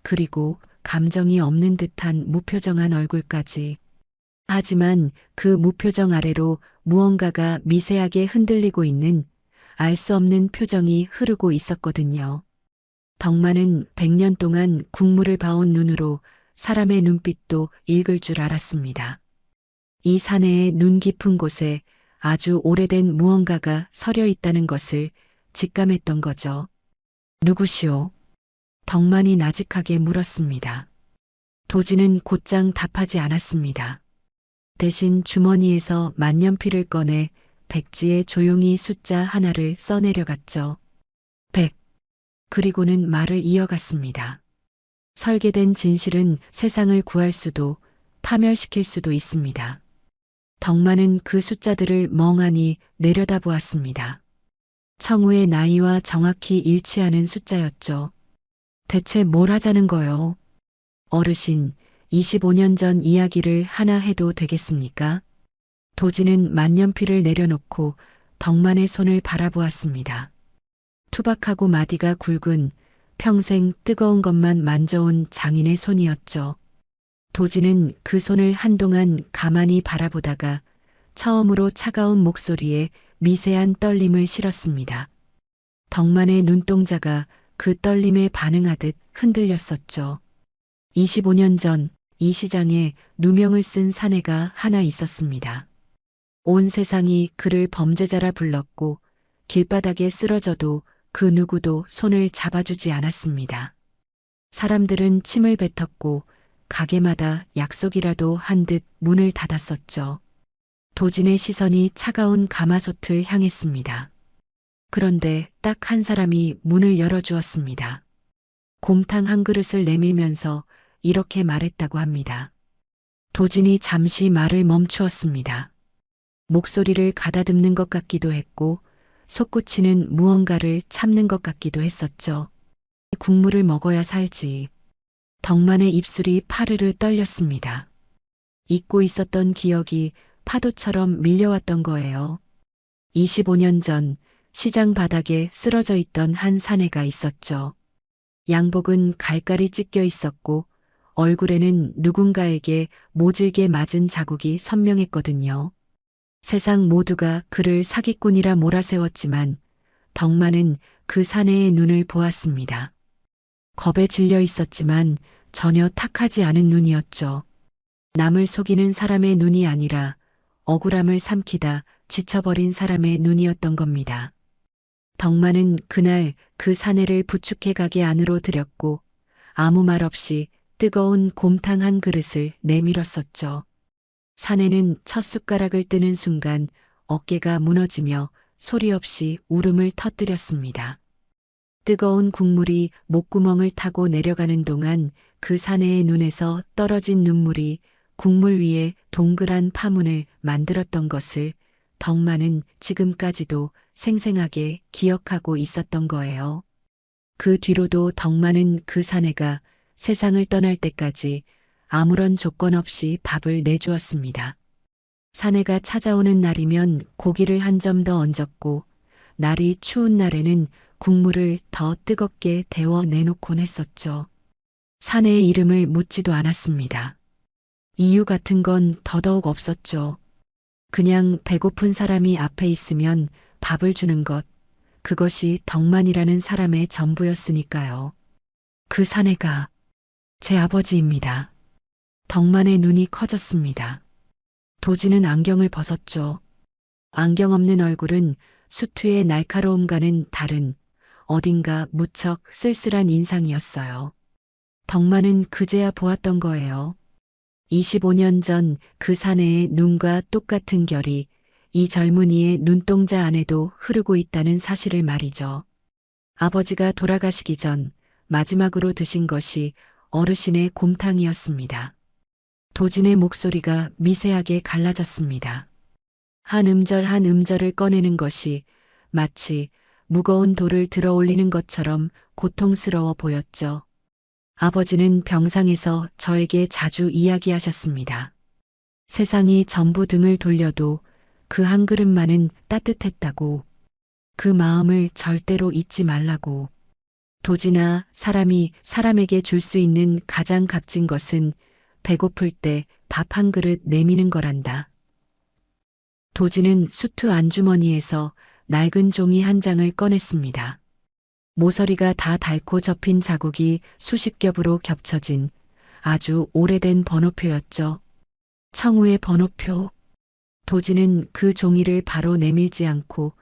B: 그리고 감정이 없는 듯한 무표정한 얼굴까지. 하지만 그 무표정 아래로 무언가가 미세하게 흔들리고 있는 알 수 없는 표정이 흐르고 있었거든요. 덕만은 100년 동안 국물을 봐온 눈으로 사람의 눈빛도 읽을 줄 알았습니다. 이 사내의 눈 깊은 곳에 아주 오래된 무언가가 서려 있다는 것을 직감했던 거죠. 누구시오? 덕만이 나직하게 물었습니다. 도지는 곧장 답하지 않았습니다. 대신 주머니에서 만년필을 꺼내 백지에 조용히 숫자 하나를 써내려갔죠. 100. 그리고는 말을 이어갔습니다. 설계된 진실은 세상을 구할 수도 파멸시킬 수도 있습니다. 덕만은 그 숫자들을 멍하니 내려다보았습니다. 청우의 나이와 정확히 일치하는 숫자였죠. 대체 뭘 하자는 거요? 어르신, 25년 전 이야기를 하나 해도 되겠습니까? 도지는 만년필을 내려놓고 덕만의 손을 바라보았습니다. 투박하고 마디가 굵은 평생 뜨거운 것만 만져온 장인의 손이었죠. 도지는 그 손을 한동안 가만히 바라보다가 처음으로 차가운 목소리에 미세한 떨림을 실었습니다. 덕만의 눈동자가 그 떨림에 반응하듯 흔들렸었죠. 25년 전 이 시장에 누명을 쓴 사내가 하나 있었습니다. 온 세상이 그를 범죄자라 불렀고 길바닥에 쓰러져도 그 누구도 손을 잡아주지 않았습니다. 사람들은 침을 뱉었고 가게마다 약속이라도 한 듯 문을 닫았었죠. 도진의 시선이 차가운 가마솥을 향했습니다. 그런데 딱 한 사람이 문을 열어주었습니다. 곰탕 한 그릇을 내밀면서 이렇게 말했다고 합니다. 도진이 잠시 말을 멈추었습니다. 목소리를 가다듬는 것 같기도 했고 솟구치는 무언가를 참는 것 같기도 했었죠. 국물을 먹어야 살지. 덕만의 입술이 파르르 떨렸습니다. 잊고 있었던 기억이 파도처럼 밀려왔던 거예요. 25년 전 시장 바닥에 쓰러져 있던 한 사내가 있었죠. 양복은 갈갈이 찢겨 있었고 얼굴에는 누군가에게 모질게 맞은 자국이 선명했거든요. 세상 모두가 그를 사기꾼이라 몰아세웠지만 덕만은 그 사내의 눈을 보았습니다. 겁에 질려 있었지만 전혀 탁하지 않은 눈이었죠. 남을 속이는 사람의 눈이 아니라 억울함을 삼키다 지쳐버린 사람의 눈이었던 겁니다. 덕만은 그날 그 사내를 부축해 가게 안으로 들였고 아무 말 없이 뜨거운 곰탕 한 그릇을 내밀었었죠. 사내는 첫 숟가락을 뜨는 순간 어깨가 무너지며 소리 없이 울음을 터뜨렸습니다. 뜨거운 국물이 목구멍을 타고 내려가는 동안 그 사내의 눈에서 떨어진 눈물이 국물 위에 동그란 파문을 만들었던 것을 덕만은 지금까지도 생생하게 기억하고 있었던 거예요. 그 뒤로도 덕만은 그 사내가 세상을 떠날 때까지 아무런 조건 없이 밥을 내주었습니다. 사내가 찾아오는 날이면 고기를 한 점 더 얹었고 날이 추운 날에는 국물을 더 뜨겁게 데워 내놓곤 했었죠. 사내의 이름을 묻지도 않았습니다. 이유 같은 건 더더욱 없었죠. 그냥 배고픈 사람이 앞에 있으면 밥을 주는 것, 그것이 덕만이라는 사람의 전부였으니까요. 그 사내가 제 아버지입니다. 덕만의 눈이 커졌습니다. 도진은 안경을 벗었죠. 안경 없는 얼굴은 수투의 날카로움과는 다른 어딘가 무척 쓸쓸한 인상이었어요. 덕만은 그제야 보았던 거예요. 25년 전 그 사내의 눈과 똑같은 결이 이 젊은이의 눈동자 안에도 흐르고 있다는 사실을 말이죠. 아버지가 돌아가시기 전 마지막으로 드신 것이 어르신의 곰탕이었습니다. 도진의 목소리가 미세하게 갈라졌습니다. 한 음절 한 음절을 꺼내는 것이 마치 무거운 돌을 들어 올리는 것처럼 고통스러워 보였죠. 아버지는 병상에서 저에게 자주 이야기하셨습니다. 세상이 전부 등을 돌려도 그 한 그릇만은 따뜻했다고. 그 마음을 절대로 잊지 말라고. 도진아, 사람이 사람에게 줄 수 있는 가장 값진 것은 배고플 때 밥 한 그릇 내미는 거란다. 도진은 수트 안주머니에서 낡은 종이 한 장을 꺼냈습니다. 모서리가 다 닳고 접힌 자국이 수십 겹으로 겹쳐진 아주 오래된 번호표였죠. 청우의 번호표. 도진은 그 종이를 바로 내밀지 않고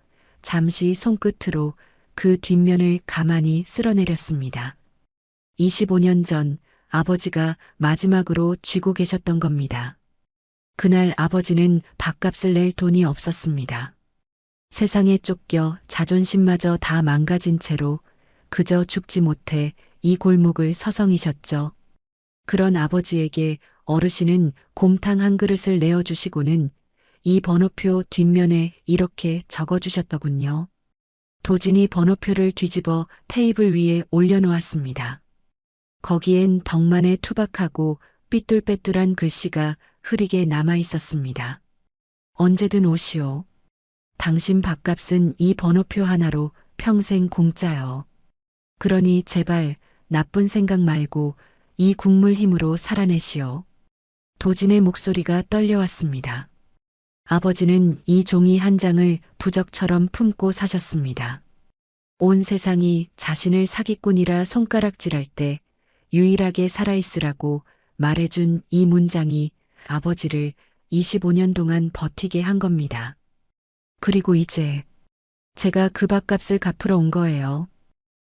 B: 잠시 손끝으로 그 뒷면을 가만히 쓸어내렸습니다. 25년 전 아버지가 마지막으로 쥐고 계셨던 겁니다. 그날 아버지는 밥값을 낼 돈이 없었습니다. 세상에 쫓겨 자존심마저 다 망가진 채로 그저 죽지 못해 이 골목을 서성이셨죠. 그런 아버지에게 어르신은 곰탕 한 그릇을 내어주시고는 이 번호표 뒷면에 이렇게 적어주셨더군요. 도진이 번호표를 뒤집어 테이블 위에 올려놓았습니다. 거기엔 덕만의 투박하고 삐뚤빼뚤한 글씨가 흐리게 남아 있었습니다. 언제든 오시오. 당신 밥값은 이 번호표 하나로 평생 공짜요. 그러니 제발 나쁜 생각 말고 이 국물 힘으로 살아내시오. 도진의 목소리가 떨려왔습니다. 아버지는 이 종이 한 장을 부적처럼 품고 사셨습니다. 온 세상이 자신을 사기꾼이라 손가락질할 때 유일하게 살아있으라고 말해준 이 문장이 아버지를 25년 동안 버티게 한 겁니다. 그리고 이제 제가 그 밥값을 갚으러 온 거예요.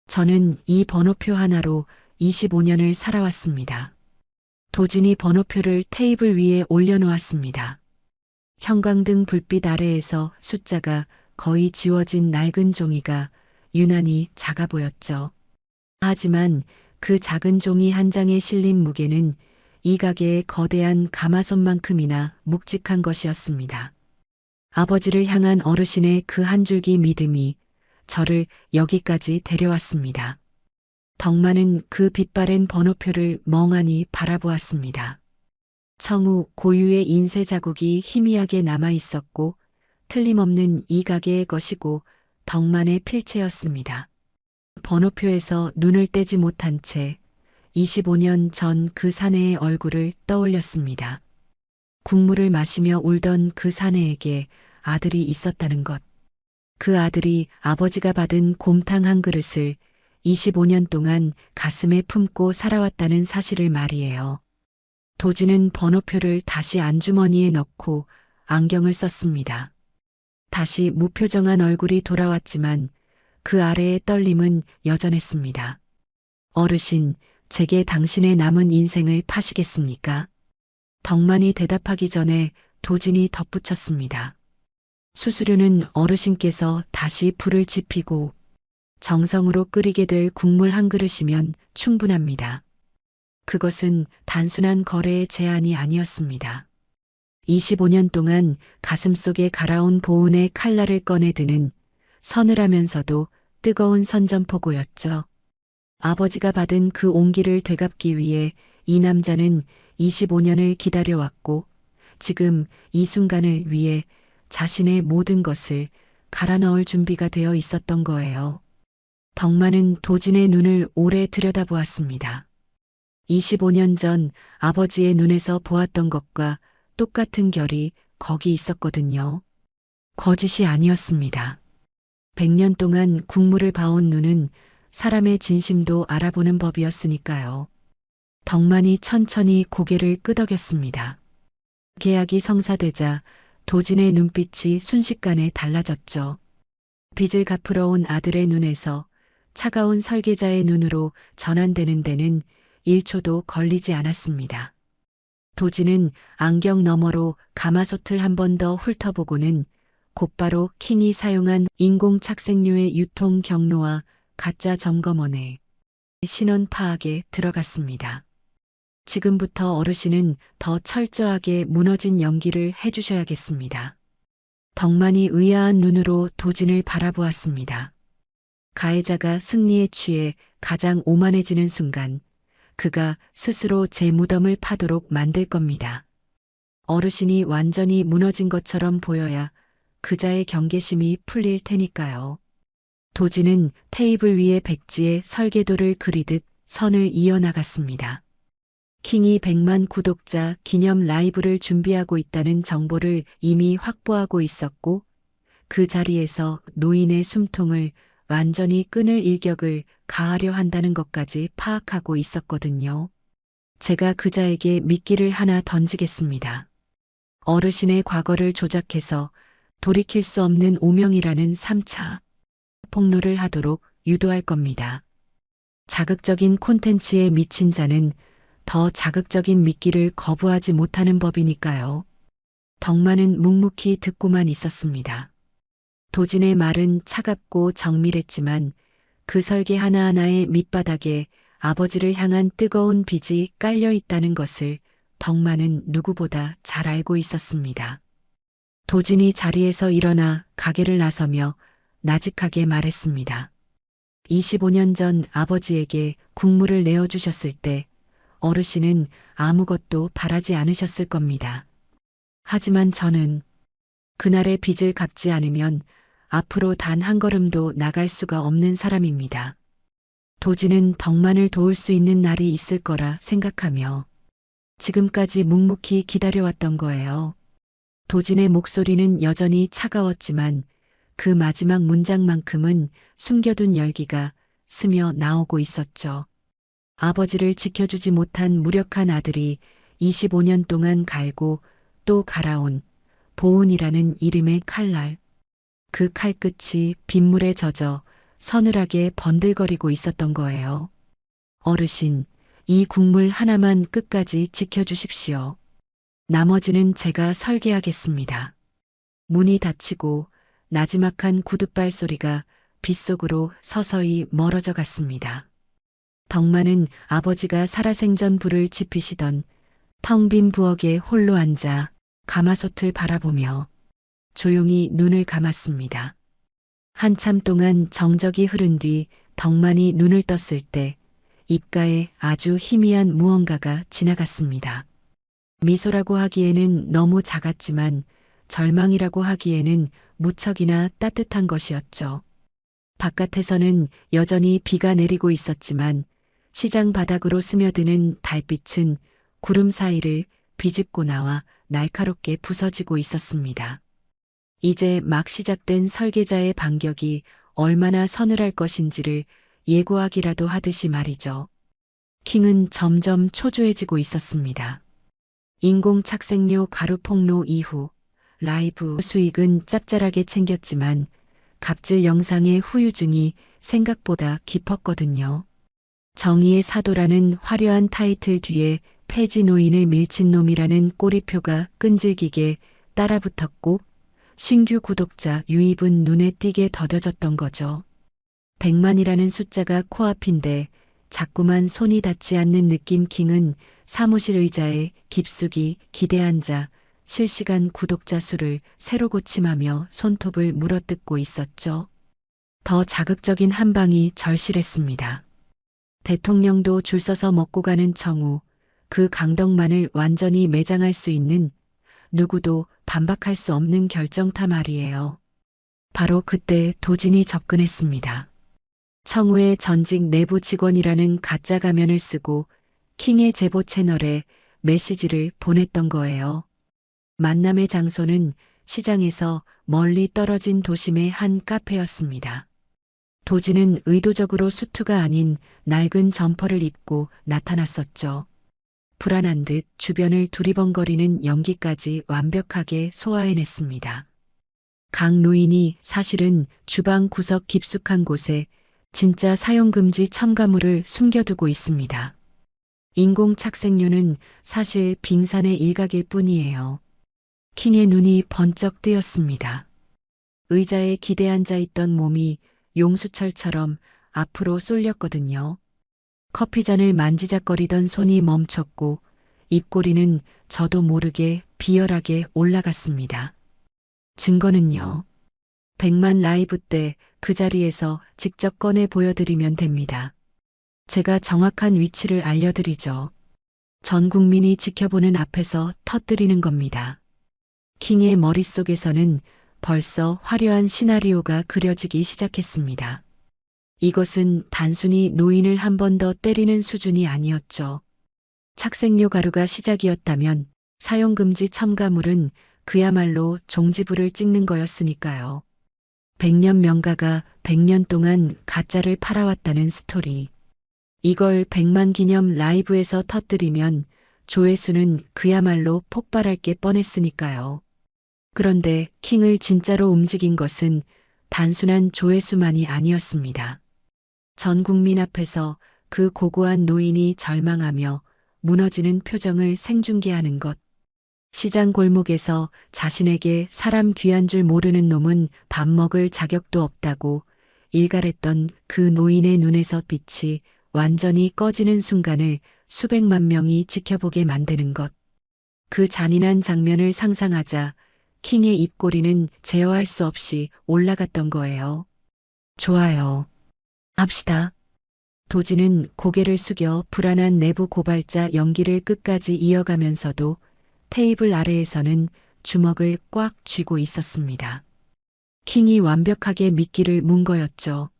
B: 저는 이 번호표 하나로 25년을 살아왔습니다. 도진이 번호표를 테이블 위에 올려놓았습니다. 형광등 불빛 아래에서 숫자가 거의 지워진 낡은 종이가 유난히 작아 보였죠. 하지만 그 작은 종이 한 장에 실린 무게는 이 가게의 거대한 가마손만큼이나 묵직한 것이었습니다. 아버지를 향한 어르신의 그 한 줄기 믿음이 저를 여기까지 데려왔습니다. 덕만은 그 빛바랜 번호표를 멍하니 바라보았습니다. 청우 고유의 인쇄 자국이 희미하게 남아 있었고 틀림없는 이 가게의 것이고 덕만의 필체였습니다. 번호표에서 눈을 떼지 못한 채 25년 전 그 사내의 얼굴을 떠올렸습니다. 국물을 마시며 울던 그 사내에게 아들이 있었다는 것. 그 아들이 아버지가 받은 곰탕 한 그릇을 25년 동안 가슴에 품고 살아왔다는 사실을 말이에요. 도진은 번호표를 다시 안주머니에 넣고 안경을 썼습니다. 다시 무표정한 얼굴이 돌아왔지만 그 아래의 떨림은 여전했습니다. 어르신, 제게 당신의 남은 인생을 파시겠습니까? 덕만이 대답하기 전에 도진이 덧붙였습니다. 수수료는 어르신께서 다시 불을 지피고 정성으로 끓이게 될 국물 한 그릇이면 충분합니다. 그것은 단순한 거래의 제안이 아니었습니다. 25년 동안 가슴속에 갈아온 보온의 칼날을 꺼내드는 서늘하면서도 뜨거운 선전포고였죠. 아버지가 받은 그 온기를 되갚기 위해 이 남자는 25년을 기다려왔고 지금 이 순간을 위해 자신의 모든 것을 갈아 넣을 준비가 되어 있었던 거예요. 덕만은 도진의 눈을 오래 들여다보았습니다. 25년 전 아버지의 눈에서 보았던 것과 똑같은 결이 거기 있었거든요. 거짓이 아니었습니다. 100년 동안 국물을 봐온 눈은 사람의 진심도 알아보는 법이었으니까요. 덕만이 천천히 고개를 끄덕였습니다. 계약이 성사되자 도진의 눈빛이 순식간에 달라졌죠. 빚을 갚으러 온 아들의 눈에서 차가운 설계자의 눈으로 전환되는 데는 1초도 걸리지 않았습니다. 도진은 안경 너머로 가마솥을 한 번 더 훑어보고는 곧바로 킹이 사용한 인공착색류의 유통 경로와 가짜 점검원의 신원 파악에 들어갔습니다. 지금부터 어르신은 더 철저하게 무너진 연기를 해주셔야겠습니다. 덕만이 의아한 눈으로 도진을 바라보았습니다. 가해자가 승리에 취해 가장 오만해지는 순간 그가 스스로 제 무덤을 파도록 만들 겁니다. 어르신이 완전히 무너진 것처럼 보여야 그자의 경계심이 풀릴 테니까요. 도진은 테이블 위에 백지에 설계도를 그리듯 선을 이어나갔습니다. 킹이 100만 구독자 기념 라이브를 준비하고 있다는 정보를 이미 확보하고 있었고 그 자리에서 노인의 숨통을 완전히 끊을 일격을 가하려 한다는 것까지 파악하고 있었거든요. 제가 그자에게 미끼를 하나 던지겠습니다. 어르신의 과거를 조작해서 돌이킬 수 없는 오명이라는 3차 폭로를 하도록 유도할 겁니다. 자극적인 콘텐츠에 미친 자는 더 자극적인 미끼를 거부하지 못하는 법이니까요. 덕만은 묵묵히 듣고만 있었습니다. 도진의 말은 차갑고 정밀했지만 그 설계 하나하나의 밑바닥에 아버지를 향한 뜨거운 빚이 깔려 있다는 것을 덕만은 누구보다 잘 알고 있었습니다. 도진이 자리에서 일어나 가게를 나서며 나직하게 말했습니다. 25년 전 아버지에게 국물을 내어주셨을 때 어르신은 아무것도 바라지 않으셨을 겁니다. 하지만 저는 그날의 빚을 갚지 않으면 앞으로 단 한 걸음도 나갈 수가 없는 사람입니다. 도진은 덕만을 도울 수 있는 날이 있을 거라 생각하며 지금까지 묵묵히 기다려왔던 거예요. 도진의 목소리는 여전히 차가웠지만 그 마지막 문장만큼은 숨겨둔 열기가 스며 나오고 있었죠. 아버지를 지켜주지 못한 무력한 아들이 25년 동안 갈고 또 갈아온 보은이라는 이름의 칼날. 그 칼끝이 빗물에 젖어 서늘하게 번들거리고 있었던 거예요. 어르신, 이 국물 하나만 끝까지 지켜주십시오. 나머지는 제가 설계하겠습니다. 문이 닫히고 나지막한 구둣발 소리가 빗속으로 서서히 멀어져 갔습니다. 덕만은 아버지가 살아생전 불을 지피시던 텅 빈 부엌에 홀로 앉아 가마솥을 바라보며 조용히 눈을 감았습니다. 한참 동안 정적이 흐른 뒤 덕만이 눈을 떴을 때 입가에 아주 희미한 무언가가 지나갔습니다. 미소라고 하기에는 너무 작았지만 절망이라고 하기에는 무척이나 따뜻한 것이었죠. 바깥에서는 여전히 비가 내리고 있었지만 시장 바닥으로 스며드는 달빛은 구름 사이를 비집고 나와 날카롭게 부서지고 있었습니다. 이제 막 시작된 설계자의 반격이 얼마나 서늘할 것인지를 예고하기라도 하듯이 말이죠. 킹은 점점 초조해지고 있었습니다. 인공착색료 가루 폭로 이후 라이브 수익은 짭짤하게 챙겼지만 갑질 영상의 후유증이 생각보다 깊었거든요. 정의의 사도라는 화려한 타이틀 뒤에 폐지 노인을 밀친 놈이라는 꼬리표가 끈질기게 따라붙었고 신규 구독자 유입은 눈에 띄게 더뎌졌던 거죠. 100만이라는 숫자가 코앞인데 자꾸만 손이 닿지 않는 느낌. 킹은 사무실 의자에 깊숙이 기대앉아 실시간 구독자 수를 새로 고침하며 손톱을 물어뜯고 있었죠. 더 자극적인 한 방이 절실했습니다. 대통령도 줄 서서 먹고 가는 청우, 그 강덕만을 완전히 매장할 수 있는 누구도 반박할 수 없는 결정타 말이에요. 바로 그때 도진이 접근했습니다. 청우의 전직 내부 직원이라는 가짜 가면을 쓰고 킹의 제보 채널에 메시지를 보냈던 거예요. 만남의 장소는 시장에서 멀리 떨어진 도심의 한 카페였습니다. 도진은 의도적으로 수트가 아닌 낡은 점퍼를 입고 나타났었죠. 불안한 듯 주변을 두리번거리는 연기까지 완벽하게 소화해냈습니다. 강 노인이 사실은 주방 구석 깊숙한 곳에 진짜 사용금지 첨가물을 숨겨두고 있습니다. 인공착색료는 사실 빙산의 일각일 뿐이에요. 킹의 눈이 번쩍 뜨였습니다. 의자에 기대앉아 있던 몸이 용수철처럼 앞으로 쏠렸거든요. 커피잔을 만지작거리던 손이 멈췄고 입꼬리는 저도 모르게 비열하게 올라갔습니다. 증거는요. 100만 라이브 때 그 자리에서 직접 꺼내 보여드리면 됩니다. 제가 정확한 위치를 알려드리죠. 전 국민이 지켜보는 앞에서 터뜨리는 겁니다. 킹의 머릿속에서는 벌써 화려한 시나리오가 그려지기 시작했습니다. 이것은 단순히 노인을 한 번 더 때리는 수준이 아니었죠. 착색료 가루가 시작이었다면 사용금지 첨가물은 그야말로 종지부를 찍는 거였으니까요. 100년 명가가 100년 동안 가짜를 팔아왔다는 스토리. 이걸 100만 기념 라이브에서 터뜨리면 조회수는 그야말로 폭발할 게 뻔했으니까요. 그런데 킹을 진짜로 움직인 것은 단순한 조회수만이 아니었습니다. 전 국민 앞에서 그 고고한 노인이 절망하며 무너지는 표정을 생중계하는 것. 시장 골목에서 자신에게 사람 귀한 줄 모르는 놈은 밥 먹을 자격도 없다고 일갈했던 그 노인의 눈에서 빛이 완전히 꺼지는 순간을 수백만 명이 지켜보게 만드는 것. 그 잔인한 장면을 상상하자 킹의 입꼬리는 제어할 수 없이 올라갔던 거예요. 좋아요. 합시다. 도진은 고개를 숙여 불안한 내부 고발자 연기를 끝까지 이어가면서도 테이블 아래에서는 주먹을 꽉 쥐고 있었습니다. 킹이 완벽하게 미끼를 문 거였죠.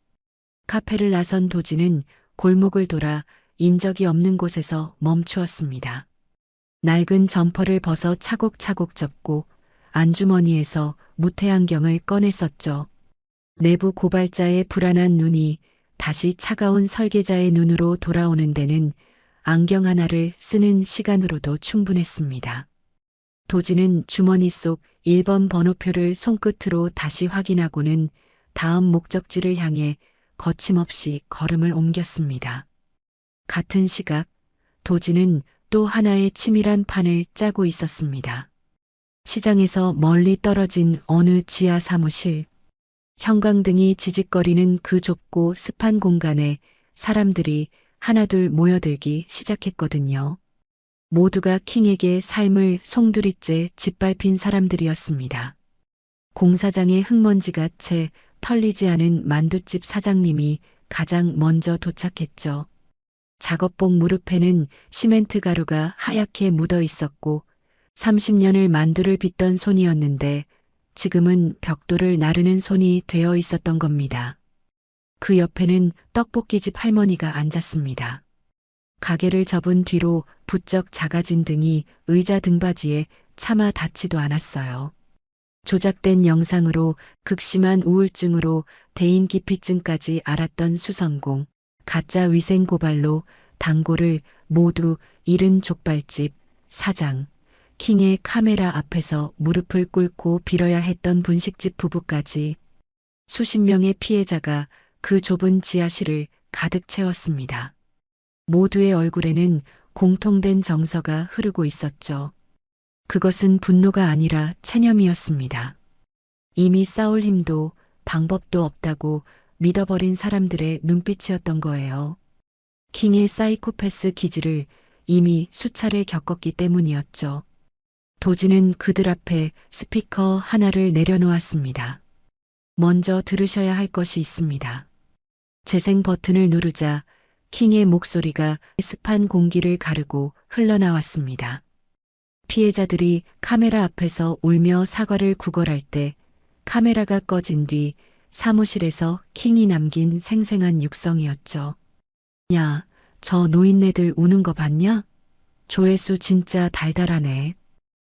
B: 카페를 나선 도진은 골목을 돌아 인적이 없는 곳에서 멈추었습니다. 낡은 점퍼를 벗어 차곡차곡 접고 안주머니에서 무태안경을 꺼냈었죠. 내부 고발자의 불안한 눈이 다시 차가운 설계자의 눈으로 돌아오는 데는 안경 하나를 쓰는 시간으로도 충분했습니다. 도지는 주머니 속 1번 번호표를 손끝으로 다시 확인하고는 다음 목적지를 향해 거침없이 걸음을 옮겼습니다. 같은 시각, 도지는 또 하나의 치밀한 판을 짜고 있었습니다. 시장에서 멀리 떨어진 어느 지하 사무실, 형광등이 지직거리는 그 좁고 습한 공간에 사람들이 하나둘 모여들기 시작했거든요. 모두가 킹에게 삶을 송두리째 짓밟힌 사람들이었습니다. 공사장의 흙먼지가 채 털리지 않은 만두집 사장님이 가장 먼저 도착했죠. 작업복 무릎에는 시멘트 가루가 하얗게 묻어 있었고 30년을 만두를 빚던 손이었는데 지금은 벽돌을 나르는 손이 되어 있었던 겁니다. 그 옆에는 떡볶이집 할머니가 앉았습니다. 가게를 접은 뒤로 부쩍 작아진 등이 의자 등받이에 차마 닿지도 않았어요. 조작된 영상으로 극심한 우울증으로 대인기피증까지 앓았던 수성공, 가짜 위생 고발로 단골을 모두 잃은 족발집 사장, 킹의 카메라 앞에서 무릎을 꿇고 빌어야 했던 분식집 부부까지 수십 명의 피해자가 그 좁은 지하실을 가득 채웠습니다. 모두의 얼굴에는 공통된 정서가 흐르고 있었죠. 그것은 분노가 아니라 체념이었습니다. 이미 싸울 힘도 방법도 없다고 믿어버린 사람들의 눈빛이었던 거예요. 킹의 사이코패스 기질을 이미 수차례 겪었기 때문이었죠. 도지는 그들 앞에 스피커 하나를 내려놓았습니다. 먼저 들으셔야 할 것이 있습니다. 재생 버튼을 누르자 킹의 목소리가 습한 공기를 가르고 흘러나왔습니다. 피해자들이 카메라 앞에서 울며 사과를 구걸할 때 카메라가 꺼진 뒤 사무실에서 킹이 남긴 생생한 육성이었죠. 야, 저 노인네들 우는 거 봤냐? 조회수 진짜 달달하네.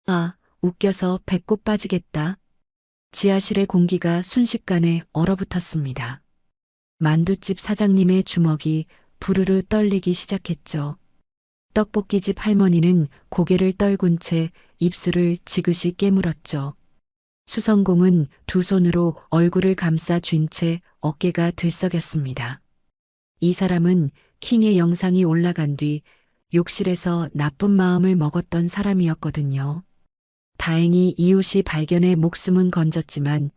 B: 아, 웃겨서 배꼽 빠지겠다. 지하실의 공기가 순식간에 얼어붙었습니다. 만두집 사장님의 주먹이 부르르 떨리기 시작했죠. 떡볶이집 할머니는 고개를 떨군 채 입술을 지그시 깨물었죠. 수성공은 두 손으로 얼굴을 감싸 쥔 채 어깨가 들썩였습니다. 이 사람은 킹의 영상이 올라간 뒤 욕실에서 나쁜 마음을 먹었던 사람이었거든요. 다행히 이웃이 발견해 목숨은 건졌지만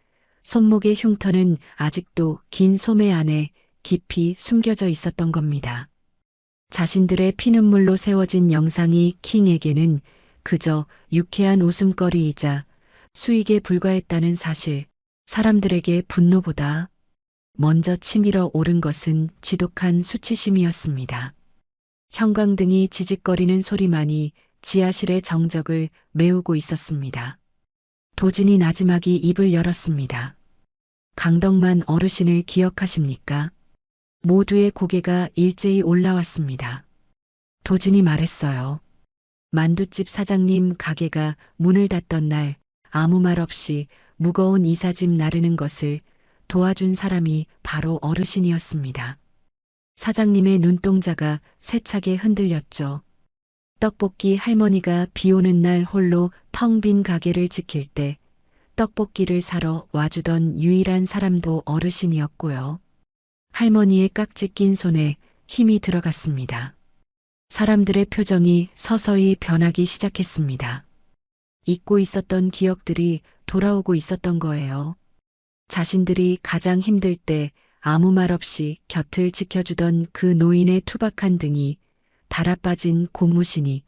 B: 손목의 흉터는 아직도 긴 소매 안에 깊이 숨겨져 있었던 겁니다. 자신들의 피눈물로 세워진 영상이 킹에게는 그저 유쾌한 웃음거리이자 수익에 불과했다는 사실, 사람들에게 분노보다 먼저 치밀어 오른 것은 지독한 수치심이었습니다. 형광등이 지직거리는 소리만이 지하실의 정적을 메우고 있었습니다. 도진이 나지막이 입을 열었습니다. 강덕만 어르신을 기억하십니까? 모두의 고개가 일제히 올라왔습니다. 도진이 말했어요. 만두집 사장님 가게가 문을 닫던 날 아무 말 없이 무거운 이삿짐 나르는 것을 도와준 사람이 바로 어르신이었습니다. 사장님의 눈동자가 세차게 흔들렸죠. 떡볶이 할머니가 비 오는 날 홀로 텅 빈 가게를 지킬 때 떡볶이를 사러 와주던 유일한 사람도 어르신이었고요. 할머니의 깍지 낀 손에 힘이 들어갔습니다. 사람들의 표정이 서서히 변하기 시작했습니다. 잊고 있었던 기억들이 돌아오고 있었던 거예요. 자신들이 가장 힘들 때 아무 말 없이 곁을 지켜주던 그 노인의 투박한 등이 달아빠진 고무신이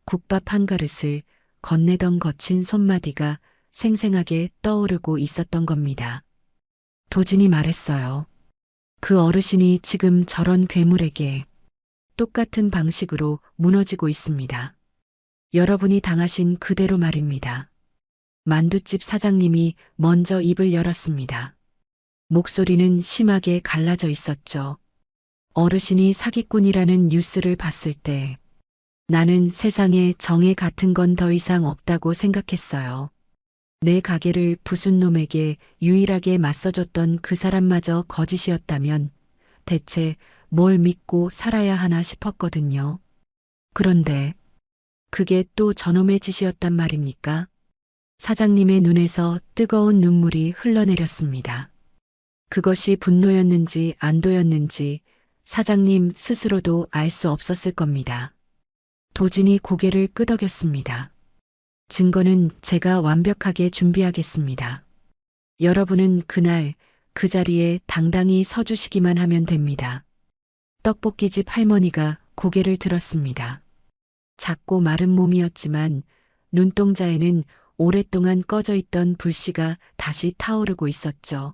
B: 국밥 한 그릇을 건네던 거친 손마디가 생생하게 떠오르고 있었던 겁니다. 도진이 말했어요. 그 어르신이 지금 저런 괴물에게 똑같은 방식으로 무너지고 있습니다. 여러분이 당하신 그대로 말입니다. 만두집 사장님이 먼저 입을 열었습니다. 목소리는 심하게 갈라져 있었죠. 어르신이 사기꾼이라는 뉴스를 봤을 때 나는 세상에 정의 같은 건 더 이상 없다고 생각했어요. 내 가게를 부순 놈에게 유일하게 맞서줬던 그 사람마저 거짓이었다면 대체 뭘 믿고 살아야 하나 싶었거든요. 그런데 그게 또 저놈의 짓이었단 말입니까? 사장님의 눈에서 뜨거운 눈물이 흘러내렸습니다. 그것이 분노였는지 안도였는지 사장님 스스로도 알 수 없었을 겁니다. 도진이 고개를 끄덕였습니다. 증거는 제가 완벽하게 준비하겠습니다. 여러분은 그날 그 자리에 당당히 서주시기만 하면 됩니다. 떡볶이집 할머니가 고개를 들었습니다. 작고 마른 몸이었지만 눈동자에는 오랫동안 꺼져 있던 불씨가 다시 타오르고 있었죠.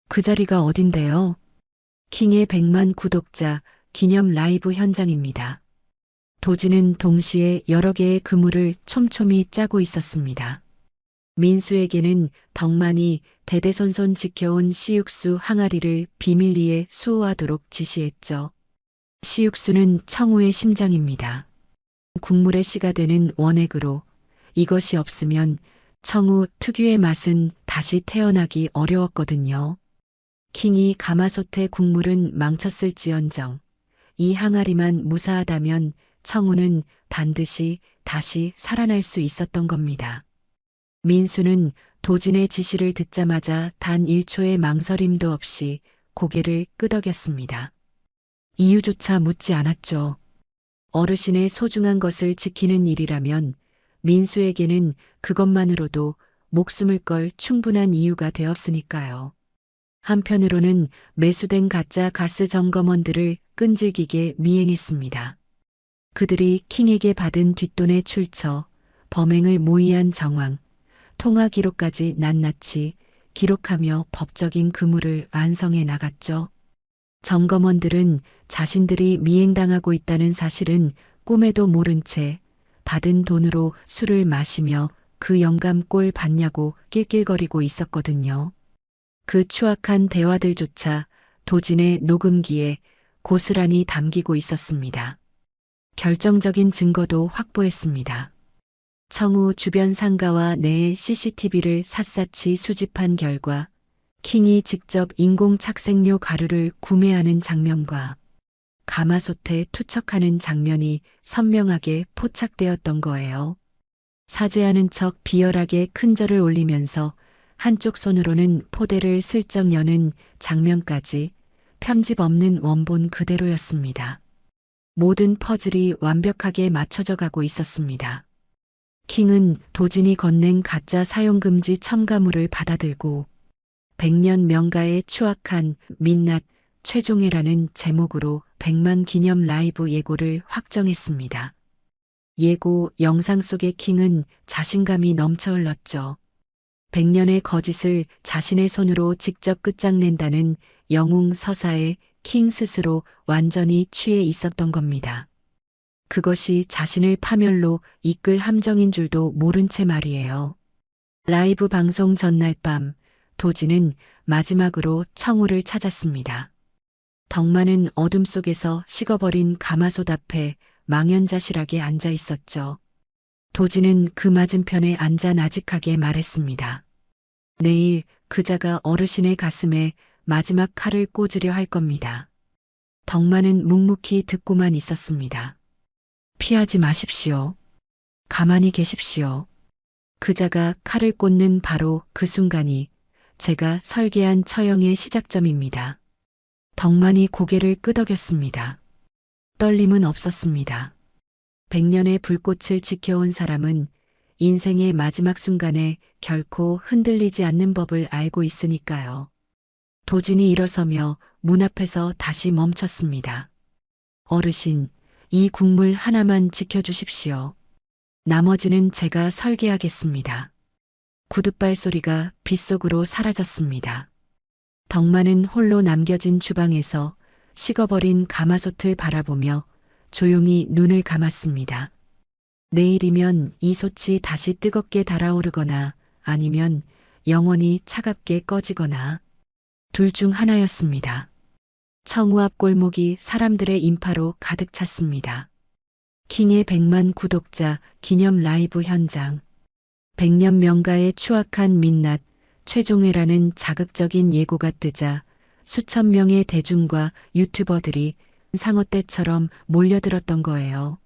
B: 그 자리가 어딘데요? 킹의 100만 구독자 기념 라이브 현장입니다. 도진은 동시에 여러 개의 그물을 촘촘히 짜고 있었습니다. 민수에게는 덕만이 대대손손 지켜온 시육수 항아리를 비밀리에 수호하도록 지시했죠. 시육수는 청우의 심장입니다. 국물의 씨가 되는 원액으로 이것이 없으면 청우 특유의 맛은 다시 태어나기 어려웠거든요. 킹이 가마솥의 국물은 망쳤을지언정 이 항아리만 무사하다면 청우는 반드시 다시 살아날 수 있었던 겁니다. 민수는 도진의 지시를 듣자마자 단 1초의 망설임도 없이 고개를 끄덕였습니다. 이유조차 묻지 않았죠. 어르신의 소중한 것을 지키는 일이라면 민수에게는 그것만으로도 목숨을 걸 충분한 이유가 되었으니까요. 한편으로는 매수된 가짜 가스 점검원들을 끈질기게 미행했습니다. 그들이 킹에게 받은 뒷돈에 출처, 범행을 모의한 정황, 통화 기록까지 낱낱이 기록하며 법적인 그물을 완성해 나갔죠. 점검원들은 자신들이 미행당하고 있다는 사실은 꿈에도 모른 채 받은 돈으로 술을 마시며 그 영감 꼴 봤냐고 낄낄거리고 있었거든요. 그 추악한 대화들조차 도진의 녹음기에 고스란히 담기고 있었습니다. 결정적인 증거도 확보했습니다. 청우 주변 상가와 내의 CCTV를 샅샅이 수집한 결과 킹이 직접 인공 착색료 가루를 구매하는 장면과 가마솥에 투척하는 장면이 선명하게 포착되었던 거예요. 사죄하는 척 비열하게 큰절을 올리면서 한쪽 손으로는 포대를 슬쩍 여는 장면까지 편집 없는 원본 그대로였습니다. 모든 퍼즐이 완벽하게 맞춰져 가고 있었습니다. 킹은 도진이 건넨 가짜 사용금지 첨가물을 받아들고 100년 명가의 추악한 민낯 최종회라는 제목으로 100만 기념 라이브 예고를 확정했습니다. 예고 영상 속의 킹은 자신감이 넘쳐 흘렀죠. 100년의 거짓을 자신의 손으로 직접 끝장낸다는 영웅 서사에 킹 스스로 완전히 취해 있었던 겁니다. 그것이 자신을 파멸로 이끌 함정인 줄도 모른 채 말이에요. 라이브 방송 전날 밤 도진은 마지막으로 청우를 찾았습니다. 덕만은 어둠 속에서 식어버린 가마솥 앞에 망연자실하게 앉아 있었죠. 도진은 그 맞은편에 앉아 나직하게 말했습니다. 내일 그자가 어르신의 가슴에 마지막 칼을 꽂으려 할 겁니다. 덕만은 묵묵히 듣고만 있었습니다. 피하지 마십시오. 가만히 계십시오. 그자가 칼을 꽂는 바로 그 순간이 제가 설계한 처형의 시작점입니다. 덕만이 고개를 끄덕였습니다. 떨림은 없었습니다. 100년의 불꽃을 지켜온 사람은 인생의 마지막 순간에 결코 흔들리지 않는 법을 알고 있으니까요. 도진이 일어서며 문 앞에서 다시 멈췄습니다. 어르신, 이 국물 하나만 지켜주십시오. 나머지는 제가 설계하겠습니다. 구둣발 소리가 빗속으로 사라졌습니다. 덕만은 홀로 남겨진 주방에서 식어버린 가마솥을 바라보며 조용히 눈을 감았습니다. 내일이면 이 솥이 다시 뜨겁게 달아오르거나 아니면 영원히 차갑게 꺼지거나 둘 중 하나였습니다. 청우 앞 골목이 사람들의 인파로 가득 찼습니다. 킹의 100만 구독자 기념 라이브 현장. 백년 명가의 추악한 민낯, 최종회라는 자극적인 예고가 뜨자 수천 명의 대중과 유튜버들이 상어떼처럼 몰려들었던 거예요.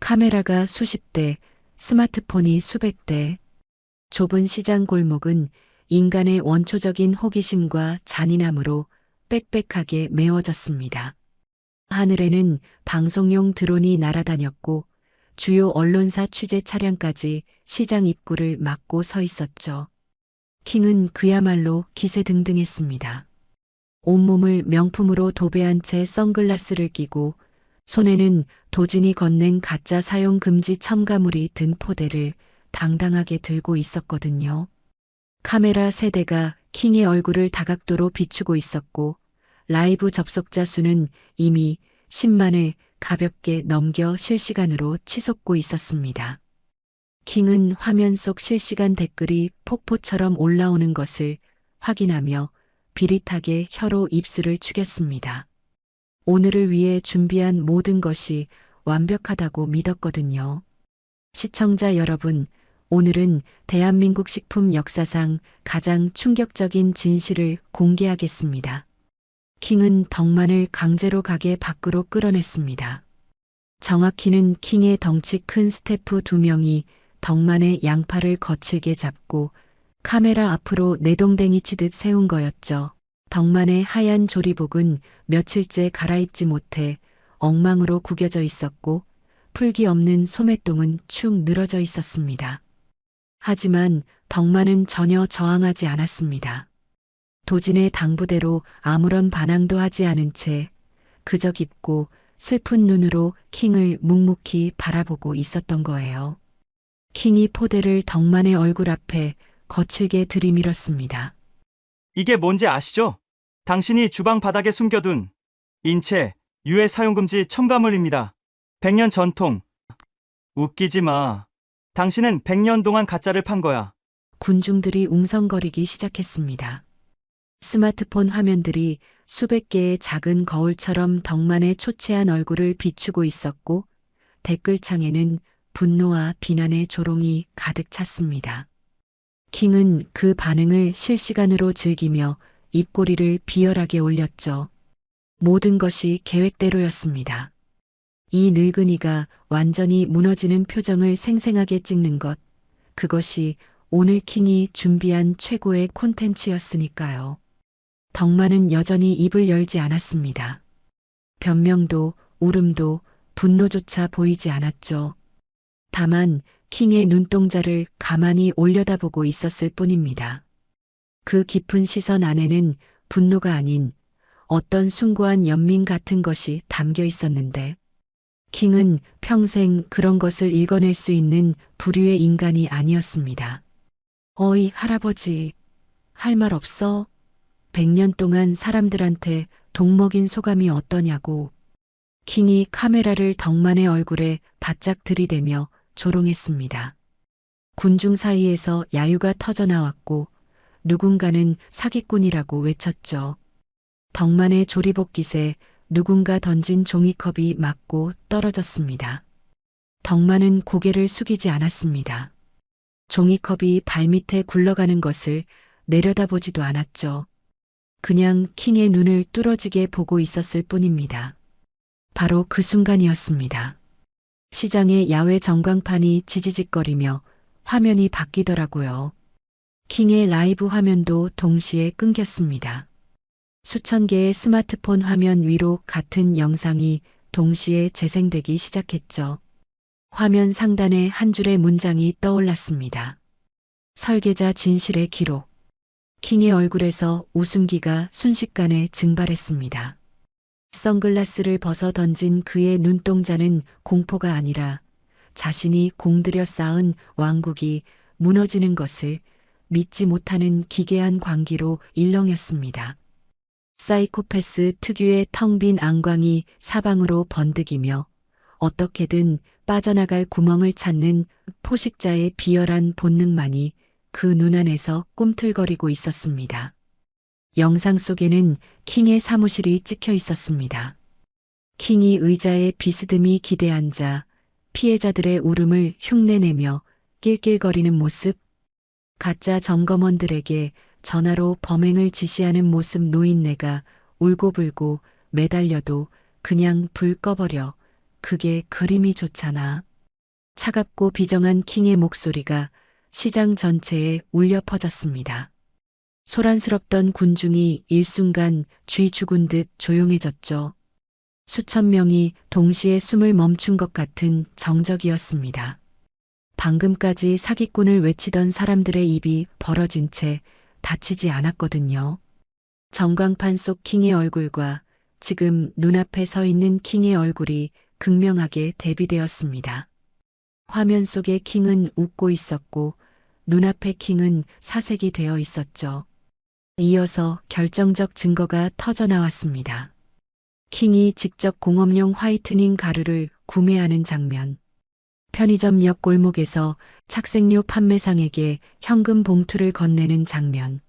B: 카메라가 수십 대, 스마트폰이 수백 대. 좁은 시장 골목은 인간의 원초적인 호기심과 잔인함으로 빽빽하게 메워졌습니다. 하늘에는 방송용 드론이 날아다녔고 주요 언론사 취재 차량까지 시장 입구를 막고 서 있었죠. 킹은 그야말로 기세등등했습니다. 온몸을 명품으로 도배한 채 선글라스를 끼고 손에는 도진이 건넨 가짜 사용 금지 첨가물이 든 포대를 당당하게 들고 있었거든요. 카메라 세대가 킹의 얼굴을 다각도로 비추고 있었고 라이브 접속자 수는 이미 10만을 가볍게 넘겨 실시간으로 치솟고 있었습니다. 킹은 화면 속 실시간 댓글이 폭포처럼 올라오는 것을 확인하며 비릿하게 혀로 입술을 축였습니다. 오늘을 위해 준비한 모든 것이 완벽하다고 믿었거든요. 시청자 여러분, 오늘은 대한민국 식품 역사상 가장 충격적인 진실을 공개하겠습니다. 킹은 덕만을 강제로 가게 밖으로 끌어냈습니다. 정확히는 킹의 덩치 큰 스태프 2명이 덕만의 양팔을 거칠게 잡고 카메라 앞으로 내동댕이 치듯 세운 거였죠. 덕만의 하얀 조리복은 며칠째 갈아입지 못해 엉망으로 구겨져 있었고 풀기 없는 소매똥은 축 늘어져 있었습니다. 하지만 덕만은 전혀 저항하지 않았습니다. 도진의 당부대로 아무런 반항도 하지 않은 채 그저 깊고 슬픈 눈으로 킹을 묵묵히 바라보고 있었던 거예요. 킹이 포대를 덕만의 얼굴 앞에 거칠게 들이밀었습니다.
E: 이게 뭔지 아시죠? 당신이 주방 바닥에 숨겨둔 인체 유해 사용금지 첨가물입니다. 100년 전통. 웃기지 마. 당신은 100년 동안 가짜를 판 거야.
B: 군중들이 웅성거리기 시작했습니다. 스마트폰 화면들이 수백 개의 작은 거울처럼 덕만의 초췌한 얼굴을 비추고 있었고 댓글창에는 분노와 비난의 조롱이 가득 찼습니다. 킹은 그 반응을 실시간으로 즐기며 입꼬리를 비열하게 올렸죠. 모든 것이 계획대로였습니다. 이 늙은이가 완전히 무너지는 표정을 생생하게 찍는 것, 그것이 오늘 킹이 준비한 최고의 콘텐츠였으니까요. 덕만은 여전히 입을 열지 않았습니다. 변명도 울음도 분노조차 보이지 않았죠. 다만 킹의 눈동자를 가만히 올려다보고 있었을 뿐입니다. 그 깊은 시선 안에는 분노가 아닌 어떤 숭고한 연민 같은 것이 담겨 있었는데 킹은 평생 그런 것을 읽어낼 수 있는 부류의 인간이 아니었습니다. 어이 할아버지, 할 말 없어? 100년 동안 사람들한테 독먹인 소감이 어떠냐고. 킹이 카메라를 덕만의 얼굴에 바짝 들이대며 조롱했습니다. 군중 사이에서 야유가 터져나왔고 누군가는 사기꾼이라고 외쳤죠. 덕만의 조리복 깃에 누군가 던진 종이컵이 맞고 떨어졌습니다. 덕만은 고개를 숙이지 않았습니다. 종이컵이 발밑에 굴러가는 것을 내려다보지도 않았죠. 그냥 킹의 눈을 뚫어지게 보고 있었을 뿐입니다. 바로 그 순간이었습니다. 시장의 야외 전광판이 지지직거리며 화면이 바뀌더라고요. 킹의 라이브 화면도 동시에 끊겼습니다. 수천 개의 스마트폰 화면 위로 같은 영상이 동시에 재생되기 시작했죠. 화면 상단에 한 줄의 문장이 떠올랐습니다. 설계자 진실의 기록. 킹의 얼굴에서 웃음기가 순식간에 증발했습니다. 선글라스를 벗어 던진 그의 눈동자는 공포가 아니라 자신이 공들여 쌓은 왕국이 무너지는 것을 믿지 못하는 기괴한 광기로 일렁였습니다. 사이코패스 특유의 텅 빈 안광이 사방으로 번득이며 어떻게든 빠져나갈 구멍을 찾는 포식자의 비열한 본능만이 그 눈 안에서 꿈틀거리고 있었습니다. 영상 속에는 킹의 사무실이 찍혀 있었습니다. 킹이 의자에 비스듬히 기대앉아 피해자들의 울음을 흉내내며 낄낄거리는 모습, 가짜 점검원들에게 전화로 범행을 지시하는 모습 노인네가 울고불고 매달려도 그냥 불 꺼버려. 그게 그림이 좋잖아. 차갑고 비정한 킹의 목소리가 시장 전체에 울려 퍼졌습니다. 소란스럽던 군중이 일순간 쥐 죽은 듯 조용해졌죠. 수천 명이 동시에 숨을 멈춘 것 같은 정적이었습니다. 방금까지 사기꾼을 외치던 사람들의 입이 벌어진 채 다치지 않았거든요. 전광판 속 킹의 얼굴과 지금 눈앞에 서 있는 킹의 얼굴이 극명하게 대비되었습니다. 화면 속의 킹은 웃고 있었고 눈앞의 킹은 사색이 되어 있었죠. 이어서 결정적 증거가 터져 나왔습니다. 킹이 직접 공업용 화이트닝 가루를 구매하는 장면. 편의점 옆 골목에서 착색료 판매상에게 현금 봉투를 건네는 장면.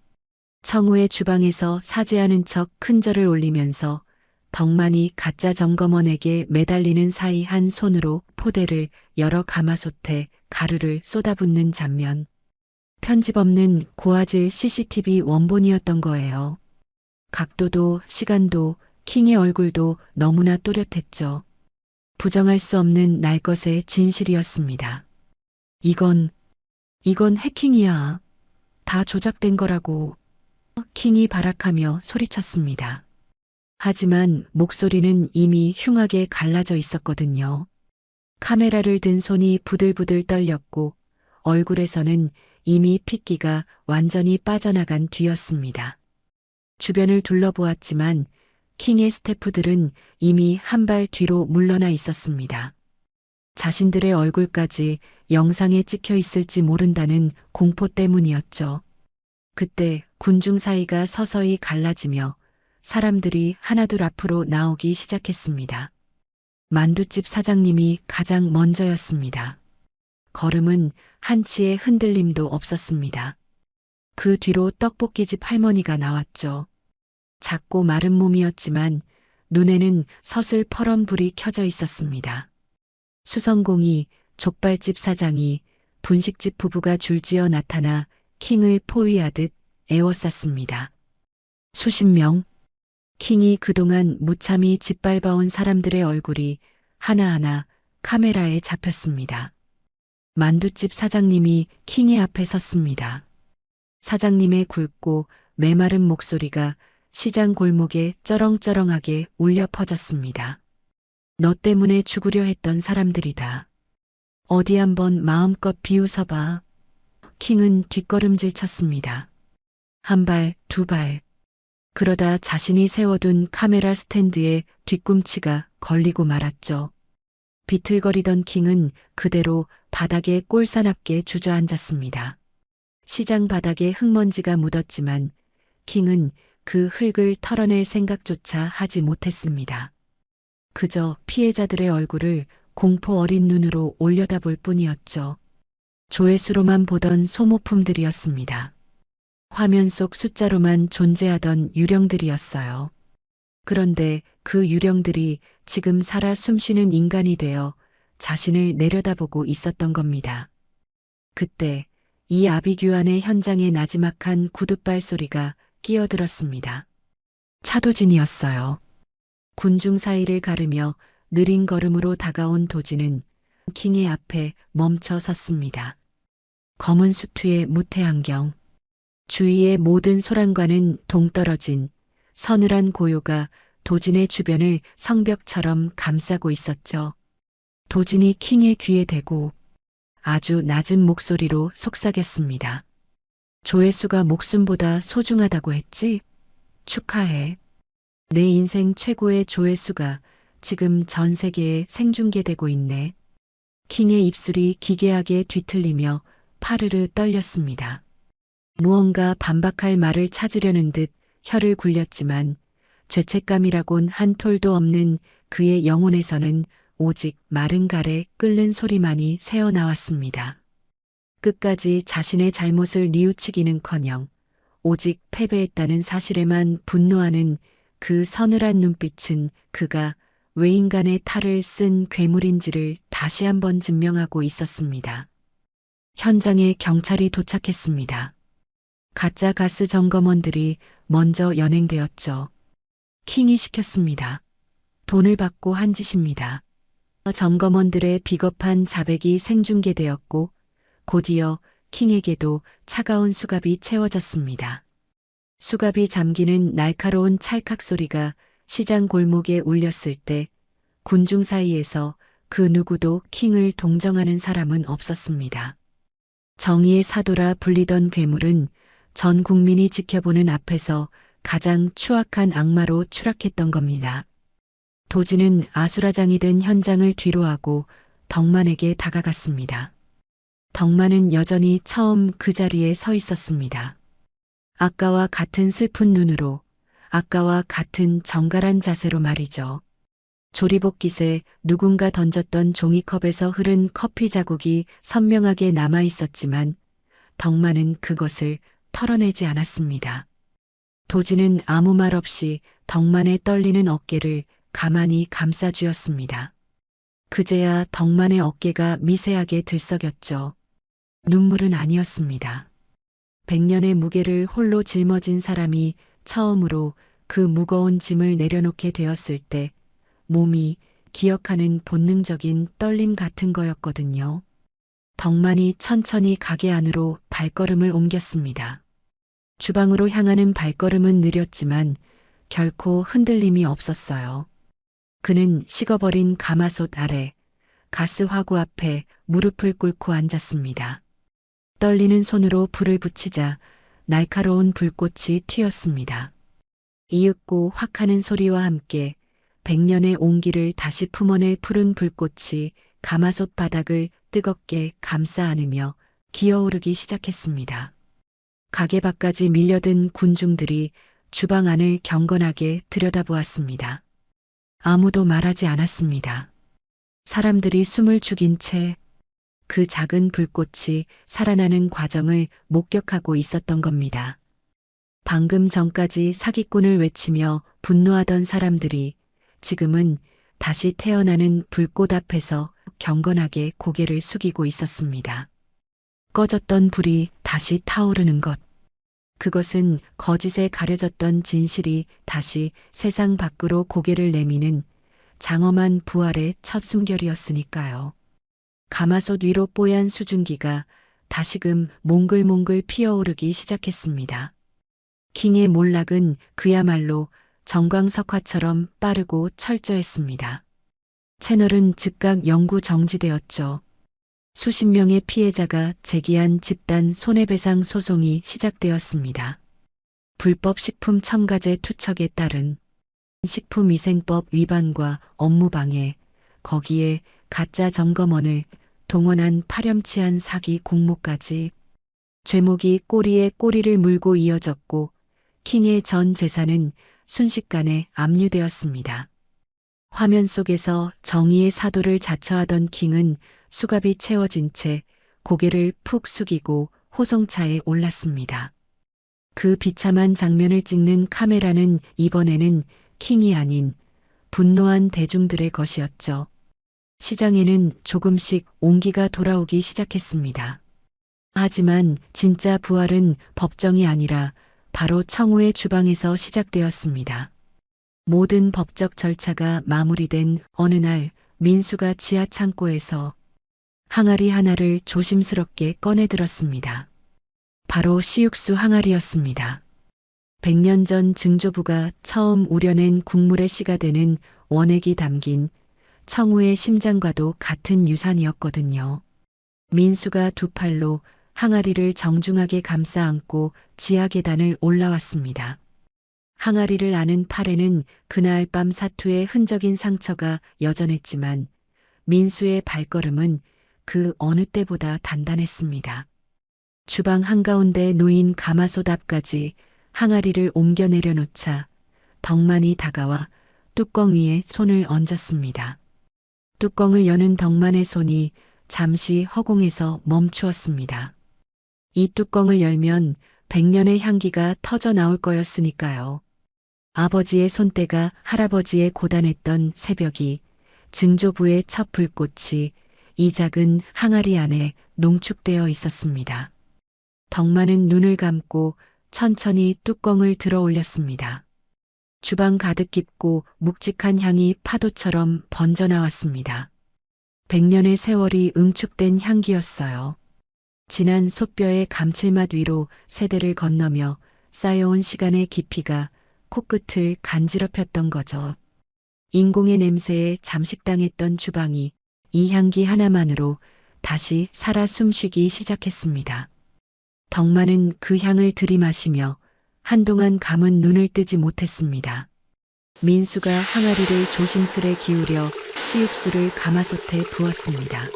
B: 청우의 주방에서 사죄하는 척 큰절을 올리면서 덕만이 가짜 점검원에게 매달리는 사이 한 손으로 포대를 열어 가마솥에 가루를 쏟아붓는 장면. 편집 없는 고화질 CCTV 원본이었던 거예요. 각도도 시간도 킹의 얼굴도 너무나 또렷했죠. 부정할 수 없는 날 것의 진실이었습니다. 이건 해킹이야. 다 조작된 거라고. 킹이 발악하며 소리쳤습니다. 하지만 목소리는 이미 흉하게 갈라져 있었거든요. 카메라를 든 손이 부들부들 떨렸고 얼굴에서는 이미 핏기가 완전히 빠져나간 뒤였습니다. 주변을 둘러보았지만 킹의 스태프들은 이미 한 발 뒤로 물러나 있었습니다. 자신들의 얼굴까지 영상에 찍혀 있을지 모른다는 공포 때문이었죠. 그때 군중 사이가 서서히 갈라지며 사람들이 하나둘 앞으로 나오기 시작했습니다. 만두집 사장님이 가장 먼저였습니다. 걸음은 한치의 흔들림도 없었습니다. 그 뒤로 떡볶이집 할머니가 나왔죠. 작고 마른 몸이었지만 눈에는 서슬퍼런 불이 켜져 있었습니다. 수성공이, 족발집 사장이, 분식집 부부가 줄지어 나타나 킹을 포위하듯 에워쌌습니다. 수십 명, 킹이 그동안 무참히 짓밟아온 사람들의 얼굴이 하나하나 카메라에 잡혔습니다. 만두집 사장님이 킹의 앞에 섰습니다. 사장님의 굵고 메마른 목소리가 시장 골목에 쩌렁쩌렁하게 울려 퍼졌습니다. 너 때문에 죽으려 했던 사람들이다. 어디 한번 마음껏 비웃어봐. 킹은 뒷걸음질 쳤습니다. 한 발, 두 발. 그러다 자신이 세워둔 카메라 스탠드에 뒤꿈치가 걸리고 말았죠. 비틀거리던 킹은 그대로 바닥에 꼴사납게 주저앉았습니다. 시장 바닥에 흙먼지가 묻었지만 킹은 그 흙을 털어낼 생각조차 하지 못했습니다. 그저 피해자들의 얼굴을 공포 어린 눈으로 올려다볼 뿐이었죠. 조회수로만 보던 소모품들이었습니다. 화면 속 숫자로만 존재하던 유령들이었어요. 그런데 그 유령들이 지금 살아 숨쉬는 인간이 되어 자신을 내려다보고 있었던 겁니다. 그때 이 아비규환의 현장에 나지막한 구둣발 소리가 끼어들었습니다. 차도진이었어요. 군중 사이를 가르며 느린 걸음으로 다가온 도진은 킹의 앞에 멈춰 섰습니다. 검은 수트에 무태 안경, 주위의 모든 소란과는 동떨어진 서늘한 고요가 도진의 주변을 성벽처럼 감싸고 있었죠. 도진이 킹의 귀에 대고 아주 낮은 목소리로 속삭였습니다. 조회수가 목숨보다 소중하다고 했지? 축하해. 내 인생 최고의 조회수가 지금 전 세계에 생중계되고 있네. 킹의 입술이 기괴하게 뒤틀리며 파르르 떨렸습니다. 무언가 반박할 말을 찾으려는 듯 혀를 굴렸지만 죄책감이라곤 한 톨도 없는 그의 영혼에서는 오직 마른 갈에 끓는 소리만이 새어나왔습니다. 끝까지 자신의 잘못을 뉘우치기는커녕 오직 패배했다는 사실에만 분노하는 그 서늘한 눈빛은 그가 외인간의 탈을 쓴 괴물인지를 다시 한번 증명하고 있었습니다. 현장에 경찰이 도착했습니다. 가짜 가스 점검원들이 먼저 연행되었죠. 킹이 시켰습니다. 돈을 받고 한 짓입니다. 점검원들의 비겁한 자백이 생중계되었고 곧이어 킹에게도 차가운 수갑이 채워졌습니다. 수갑이 잠기는 날카로운 찰칵 소리가 시장 골목에 울렸을 때 군중 사이에서 그 누구도 킹을 동정하는 사람은 없었습니다. 정의의 사도라 불리던 괴물은 전 국민이 지켜보는 앞에서 가장 추악한 악마로 추락했던 겁니다. 도지는 아수라장이 된 현장을 뒤로하고 덕만에게 다가갔습니다. 덕만은 여전히 처음 그 자리에 서 있었습니다. 아까와 같은 슬픈 눈으로, 아까와 같은 정갈한 자세로 말이죠. 조리복깃에 누군가 던졌던 종이컵에서 흐른 커피 자국이 선명하게 남아 있었지만 덕만은 그것을 털어내지 않았습니다. 도지는 아무 말 없이 덕만의 떨리는 어깨를 가만히 감싸주었습니다. 그제야 덕만의 어깨가 미세하게 들썩였죠. 눈물은 아니었습니다. 100년의 무게를 홀로 짊어진 사람이 처음으로 그 무거운 짐을 내려놓게 되었을 때 몸이 기억하는 본능적인 떨림 같은 거였거든요. 덕만이 천천히 가게 안으로 발걸음을 옮겼습니다. 주방으로 향하는 발걸음은 느렸지만 결코 흔들림이 없었어요. 그는 식어버린 가마솥 아래 가스 화구 앞에 무릎을 꿇고 앉았습니다. 떨리는 손으로 불을 붙이자 날카로운 불꽃이 튀었습니다. 이윽고 확 하는 소리와 함께 100년의 온기를 다시 품어낼 푸른 불꽃이 가마솥 바닥을 뜨겁게 감싸 안으며 기어오르기 시작했습니다. 가게 밖까지 밀려든 군중들이 주방 안을 경건하게 들여다보았습니다. 아무도 말하지 않았습니다. 사람들이 숨을 죽인 채 그 작은 불꽃이 살아나는 과정을 목격하고 있었던 겁니다. 방금 전까지 사기꾼을 외치며 분노하던 사람들이 지금은 다시 태어나는 불꽃 앞에서 경건하게 고개를 숙이고 있었습니다. 꺼졌던 불이 다시 타오르는 것. 그것은 거짓에 가려졌던 진실이 다시 세상 밖으로 고개를 내미는 장엄한 부활의 첫 숨결이었으니까요. 가마솥 위로 뽀얀 수증기가 다시금 몽글몽글 피어오르기 시작했습니다. 킹의 몰락은 그야말로 정광석화처럼 빠르고 철저했습니다. 채널은 즉각 영구 정지되었죠. 수십 명의 피해자가 제기한 집단 손해배상 소송이 시작되었습니다. 불법 식품 첨가제 투척에 따른 식품위생법 위반과 업무방해, 거기에 가짜 점검원을 동원한 파렴치한 사기 공모까지 죄목이 꼬리에 꼬리를 물고 이어졌고 킹의 전 재산은 순식간에 압류되었습니다. 화면 속에서 정의의 사도를 자처하던 킹은 수갑이 채워진 채 고개를 푹 숙이고 호송차에 올랐습니다. 그 비참한 장면을 찍는 카메라는 이번에는 킹이 아닌 분노한 대중들의 것이었죠. 시장에는 조금씩 온기가 돌아오기 시작했습니다. 하지만 진짜 부활은 법정이 아니라 바로 청우의 주방에서 시작되었습니다. 모든 법적 절차가 마무리된 어느 날 민수가 지하 창고에서 항아리 하나를 조심스럽게 꺼내 들었습니다. 바로 시육수 항아리였습니다. 100년 전 증조부가 처음 우려낸 국물의 씨가 되는 원액이 담긴 청우의 심장과도 같은 유산이었거든요. 민수가 두 팔로 항아리를 정중하게 감싸 안고 지하 계단을 올라왔습니다. 항아리를 아는 팔에는 그날 밤 사투의 흔적인 상처가 여전했지만 민수의 발걸음은 그 어느 때보다 단단했습니다. 주방 한가운데 놓인 가마솥 앞까지 항아리를 옮겨 내려놓자 덕만이 다가와 뚜껑 위에 손을 얹었습니다. 뚜껑을 여는 덕만의 손이 잠시 허공에서 멈추었습니다. 이 뚜껑을 열면 100년의 향기가 터져 나올 거였으니까요. 아버지의 손때가 할아버지의 고단했던 새벽이 증조부의 첫 불꽃이 이 작은 항아리 안에 농축되어 있었습니다. 덕만은 눈을 감고 천천히 뚜껑을 들어 올렸습니다. 주방 가득 깊고 묵직한 향이 파도처럼 번져 나왔습니다. 100년의 세월이 응축된 향기였어요. 진한 솥뼈의 감칠맛 위로 세대를 건너며 쌓여온 시간의 깊이가 코끝을 간지럽혔던 거죠. 인공의 냄새에 잠식당했던 주방이 이 향기 하나만으로 다시 살아 숨쉬기 시작했습니다. 덕만은 그 향을 들이마시며 한동안 감은 눈을 뜨지 못했습니다. 민수가 항아리를 조심스레 기울여 시육수를 가마솥에 부었습니다.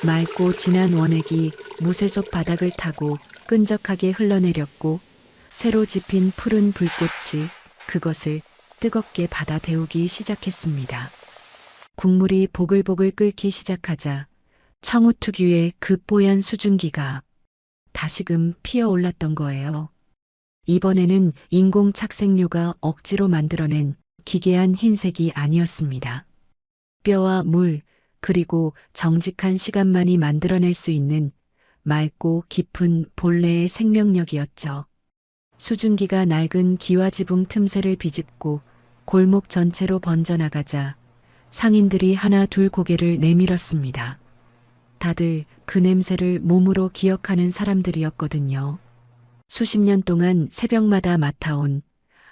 B: 맑고 진한 원액이 무쇠솥 바닥을 타고 끈적하게 흘러내렸고 새로 지핀 푸른 불꽃이 그것을 뜨겁게 받아 데우기 시작했습니다. 국물이 보글보글 끓기 시작하자 청우 특유의 그 뽀얀 수증기가 다시금 피어올랐던 거예요. 이번에는 인공 착색료가 억지로 만들어낸 기괴한 흰색이 아니었습니다. 뼈와 물, 그리고 정직한 시간만이 만들어낼 수 있는 맑고 깊은 본래의 생명력이었죠. 수증기가 낡은 기와지붕 틈새를 비집고 골목 전체로 번져나가자 상인들이 하나 둘 고개를 내밀었습니다. 다들 그 냄새를 몸으로 기억하는 사람들이었거든요. 수십 년 동안 새벽마다 맡아온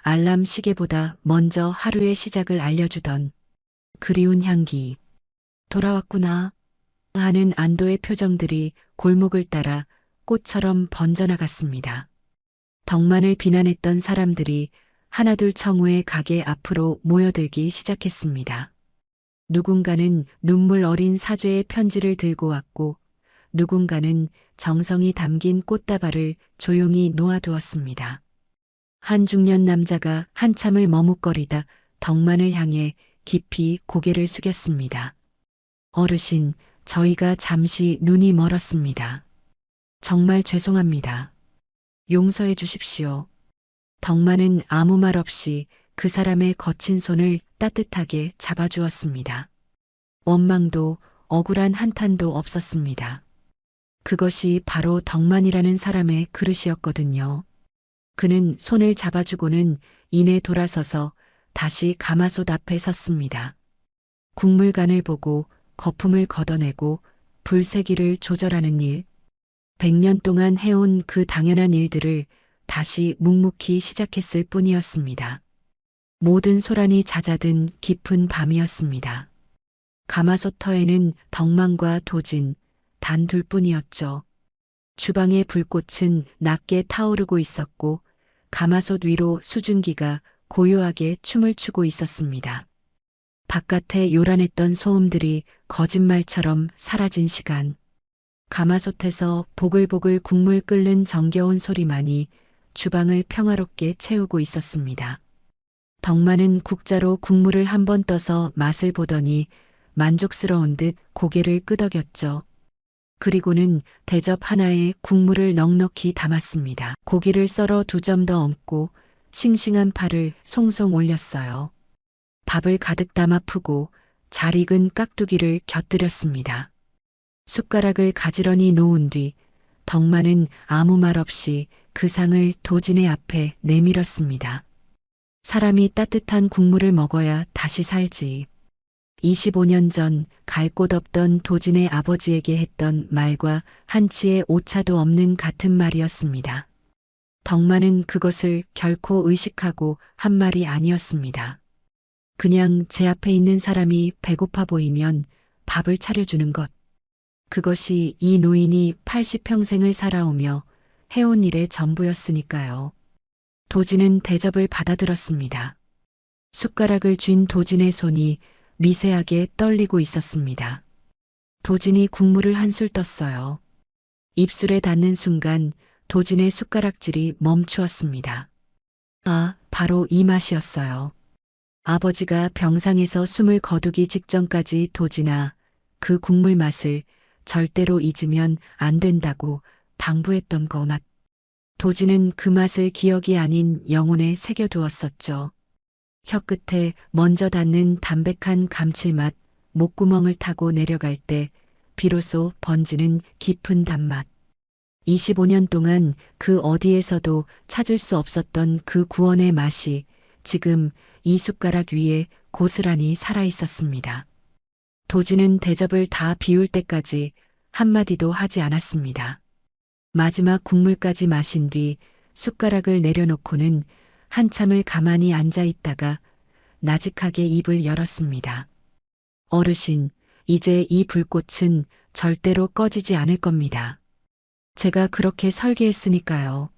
B: 알람 시계보다 먼저 하루의 시작을 알려주던 그리운 향기. 돌아왔구나 하는 안도의 표정들이 골목을 따라 꽃처럼 번져나갔습니다. 덕만을 비난했던 사람들이 하나둘 청우의 가게 앞으로 모여들기 시작했습니다. 누군가는 눈물 어린 사죄의 편지를 들고 왔고 누군가는 정성이 담긴 꽃다발을 조용히 놓아두었습니다. 한 중년 남자가 한참을 머뭇거리다 덕만을 향해 깊이 고개를 숙였습니다. 어르신, 저희가 잠시 눈이 멀었습니다. 정말 죄송합니다. 용서해 주십시오. 덕만은 아무 말 없이 그 사람의 거친 손을 따뜻하게 잡아주었습니다. 원망도 억울한 한탄도 없었습니다. 그것이 바로 덕만이라는 사람의 그릇이었거든요. 그는 손을 잡아주고는 이내 돌아서서 다시 가마솥 앞에 섰습니다. 국물간을 보고 거품을 걷어내고 불세기를 조절하는 일, 100년 동안 해온 그 당연한 일들을 다시 묵묵히 시작했을 뿐이었습니다. 모든 소란이 잦아든 깊은 밤이었습니다. 가마솥 터에는 덕만과 도진, 단 둘뿐이었죠. 주방의 불꽃은 낮게 타오르고 있었고 가마솥 위로 수증기가 고요하게 춤을 추고 있었습니다. 바깥에 요란했던 소음들이 거짓말처럼 사라진 시간. 가마솥에서 보글보글 국물 끓는 정겨운 소리만이 주방을 평화롭게 채우고 있었습니다. 덕만은 국자로 국물을 한번 떠서 맛을 보더니 만족스러운 듯 고개를 끄덕였죠. 그리고는 대접 하나에 국물을 넉넉히 담았습니다. 고기를 썰어 2점 더 얹고 싱싱한 파를 송송 올렸어요. 밥을 가득 담아 푸고 잘 익은 깍두기를 곁들였습니다. 숟가락을 가지런히 놓은 뒤 덕만은 아무 말 없이 그 상을 도진의 앞에 내밀었습니다. 사람이 따뜻한 국물을 먹어야 다시 살지. 25년 전 갈 곳 없던 도진의 아버지에게 했던 말과 한치의 오차도 없는 같은 말이었습니다. 덕만은 그것을 결코 의식하고 한 말이 아니었습니다. 그냥 제 앞에 있는 사람이 배고파 보이면 밥을 차려주는 것. 그것이 이 노인이 80평생을 살아오며 해온 일의 전부였으니까요. 도진은 대접을 받아들었습니다. 숟가락을 쥔 도진의 손이 미세하게 떨리고 있었습니다. 도진이 국물을 한술 떴어요. 입술에 닿는 순간 도진의 숟가락질이 멈추었습니다. 아, 바로 이 맛이었어요. 아버지가 병상에서 숨을 거두기 직전까지 도진아, 그 국물 맛을 절대로 잊으면 안 된다고 당부했던 그 맛. 도진은 그 맛을 기억이 아닌 영혼에 새겨두었었죠. 혀끝에 먼저 닿는 담백한 감칠맛, 목구멍을 타고 내려갈 때 비로소 번지는 깊은 단맛. 25년 동안 그 어디에서도 찾을 수 없었던 그 구원의 맛이 지금 이 숟가락 위에 고스란히 살아 있었습니다. 도지는 대접을 다 비울 때까지 한마디도 하지 않았습니다. 마지막 국물까지 마신 뒤 숟가락을 내려놓고는 한참을 가만히 앉아 있다가 나직하게 입을 열었습니다. 어르신, 이제 이 불꽃은 절대로 꺼지지 않을 겁니다. 제가 그렇게 설계했으니까요.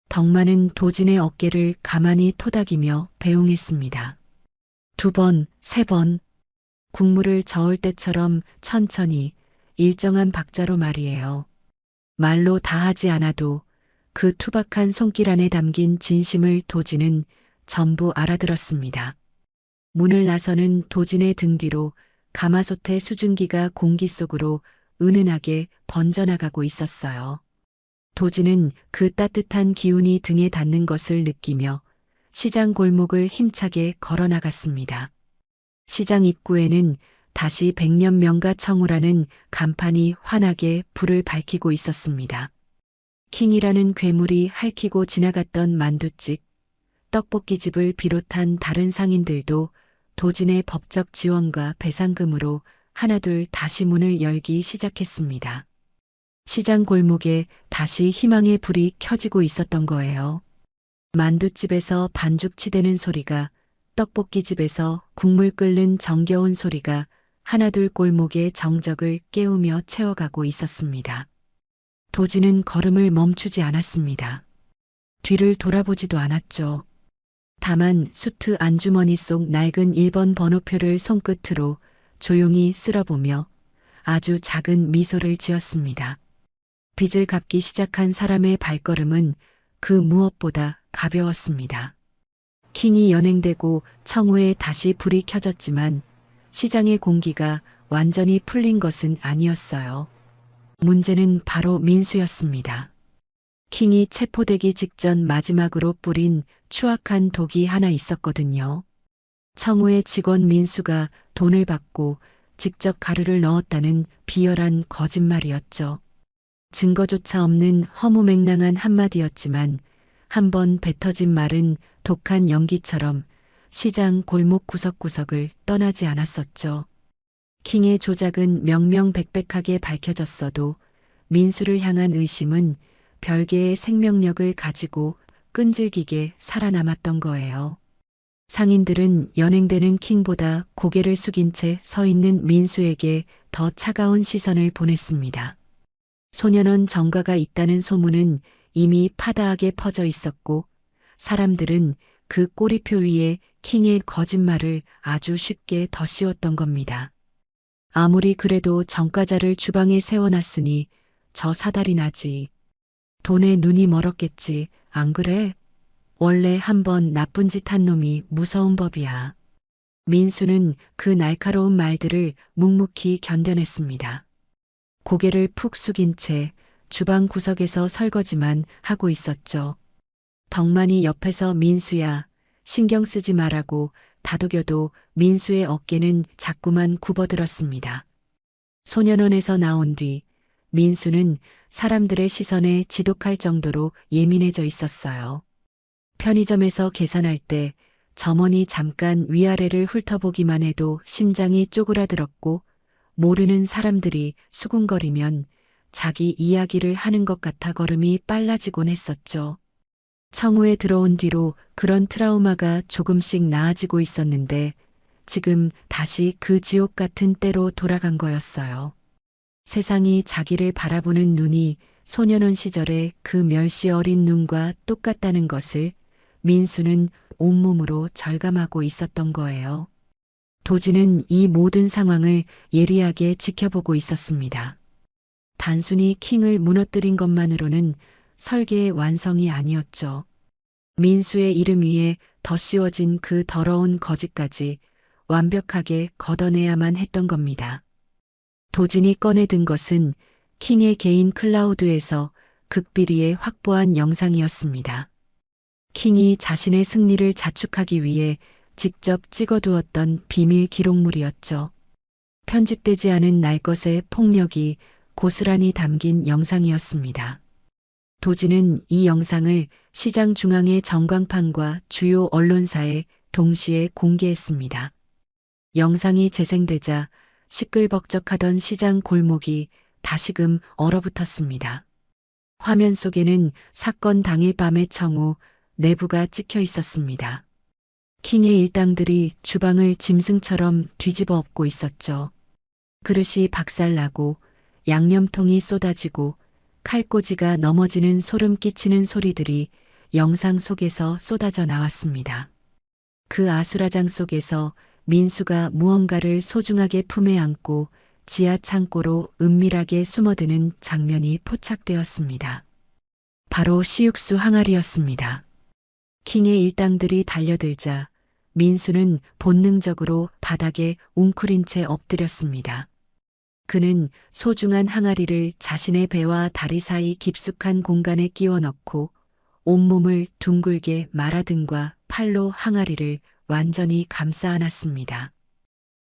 B: 덕만은 도진의 어깨를 가만히 토닥이며 배웅했습니다. 2번, 3번. 국물을 저을 때처럼 천천히 일정한 박자로 말이에요. 말로 다 하지 않아도 그 투박한 손길 안에 담긴 진심을 도진은 전부 알아들었습니다. 문을 나서는 도진의 등 뒤로 가마솥의 수증기가 공기 속으로 은은하게 번져나가고 있었어요. 도진은 그 따뜻한 기운이 등에 닿는 것을 느끼며 시장 골목을 힘차게 걸어나갔습니다. 시장 입구에는 다시 백년명가 청우라는 간판이 환하게 불을 밝히고 있었습니다. 킹이라는 괴물이 핥히고 지나갔던 만두집, 떡볶이집을 비롯한 다른 상인들도 도진의 법적 지원과 배상금으로 하나둘 다시 문을 열기 시작했습니다. 시장 골목에 다시 희망의 불이 켜지고 있었던 거예요. 만두집에서 반죽 치대는 소리가, 떡볶이집에서 국물 끓는 정겨운 소리가 하나둘 골목의 정적을 깨우며 채워가고 있었습니다. 도진은 걸음을 멈추지 않았습니다. 뒤를 돌아보지도 않았죠. 다만 수트 안주머니 속 낡은 1번 번호표를 손끝으로 조용히 쓸어보며 아주 작은 미소를 지었습니다. 빚을 갚기 시작한 사람의 발걸음은 그 무엇보다 가벼웠습니다. 킹이 연행되고 청우에 다시 불이 켜졌지만 시장의 공기가 완전히 풀린 것은 아니었어요. 문제는 바로 민수였습니다. 킹이 체포되기 직전 마지막으로 뿌린 추악한 독이 하나 있었거든요. 청우의 직원 민수가 돈을 받고 직접 가루를 넣었다는 비열한 거짓말이었죠. 증거조차 없는 허무맹랑한 한마디였지만 한번 뱉어진 말은 독한 연기처럼 시장 골목 구석구석을 떠나지 않았었죠. 킹의 조작은 명명백백하게 밝혀졌어도 민수를 향한 의심은 별개의 생명력을 가지고 끈질기게 살아남았던 거예요. 상인들은 연행되는 킹보다 고개를 숙인 채 서 있는 민수에게 더 차가운 시선을 보냈습니다. 소년원 정가가 있다는 소문은 이미 파다하게 퍼져 있었고 사람들은 그 꼬리표 위에 킹의 거짓말을 아주 쉽게 덧씌웠던 겁니다. 아무리 그래도 정가자를 주방에 세워놨으니 저 사달이 나지. 돈에 눈이 멀었겠지, 안 그래? 원래 한번 나쁜 짓 한 놈이 무서운 법이야. 민수는 그 날카로운 말들을 묵묵히 견뎌냈습니다. 고개를 푹 숙인 채 주방 구석에서 설거지만 하고 있었죠. 덕만이 옆에서 민수야, 신경 쓰지 말라고 다독여도 민수의 어깨는 자꾸만 굽어들었습니다. 소년원에서 나온 뒤 민수는 사람들의 시선에 지독할 정도로 예민해져 있었어요. 편의점에서 계산할 때 점원이 잠깐 위아래를 훑어보기만 해도 심장이 쪼그라들었고 모르는 사람들이 수군거리면 자기 이야기를 하는 것 같아 걸음이 빨라지곤 했었죠. 청우에 들어온 뒤로 그런 트라우마가 조금씩 나아지고 있었는데 지금 다시 그 지옥 같은 때로 돌아간 거였어요. 세상이 자기를 바라보는 눈이 소년원 시절의 그 멸시 어린 눈과 똑같다는 것을 민수는 온몸으로 절감하고 있었던 거예요. 도지는 이 모든 상황을 예리하게 지켜보고 있었습니다. 단순히 킹을 무너뜨린 것만으로는 설계의 완성이 아니었죠. 민수의 이름 위에 덧씌워진 그 더러운 거짓까지 완벽하게 걷어내야만 했던 겁니다. 도진이 꺼내든 것은 킹의 개인 클라우드에서 극비리에 확보한 영상이었습니다. 킹이 자신의 승리를 자축하기 위해 직접 찍어두었던 비밀 기록물이었죠. 편집되지 않은 날것의 폭력이 고스란히 담긴 영상이었습니다. 도지는 이 영상을 시장 중앙의 전광판과 주요 언론사에 동시에 공개했습니다. 영상이 재생되자 시끌벅적하던 시장 골목이 다시금 얼어붙었습니다. 화면 속에는 사건 당일 밤의 청우 내부가 찍혀 있었습니다. 킹의 일당들이 주방을 짐승처럼 뒤집어 엎고 있었죠. 그릇이 박살나고 양념통이 쏟아지고 칼꽂이가 넘어지는 소름 끼치는 소리들이 영상 속에서 쏟아져 나왔습니다. 그 아수라장 속에서 민수가 무언가를 소중하게 품에 안고 지하 창고로 은밀하게 숨어드는 장면이 포착되었습니다. 바로 시육수 항아리였습니다. 킹의 일당들이 달려들자 민수는 본능적으로 바닥에 웅크린 채 엎드렸습니다. 그는 소중한 항아리를 자신의 배와 다리 사이 깊숙한 공간에 끼워 넣고 온몸을 둥글게 말아등과 팔로 항아리를 완전히 감싸 안았습니다.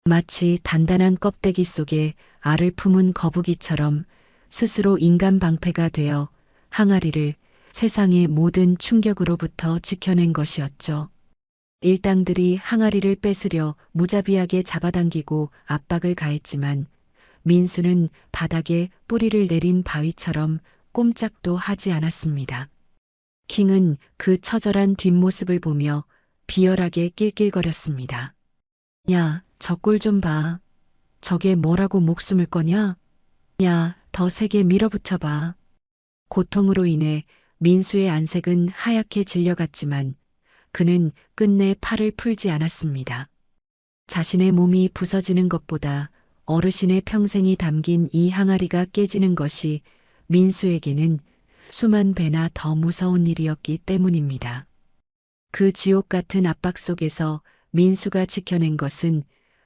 B: 마치 단단한 껍데기 속에 알을 품은 거북이처럼 스스로 인간 방패가 되어 항아리를 세상의 모든 충격으로부터 지켜낸 것이었죠. 일당들이 항아리를 뺏으려 무자비하게 잡아당기고 압박을 가했지만 민수는 바닥에 뿌리를 내린 바위처럼 꼼짝도 하지 않았습니다. 킹은 그 처절한 뒷모습을 보며 비열하게 낄낄거렸습니다. 야, 저 꼴 좀 봐. 저게 뭐라고 목숨을 거냐? 야, 더 세게 밀어붙여봐. 고통으로 인해 민수의 안색은 하얗게 질려갔지만 그는 끝내 팔을 풀지 않았습니다. 자신의 몸이 부서지는 것보다 어르신의 평생이 담긴 이 항아리가 깨지는 것이 민수에게는 수만 배나 더 무서운 일이었기 때문입니다. 그 지옥 같은 압박 속에서 민수가 지켜낸 것은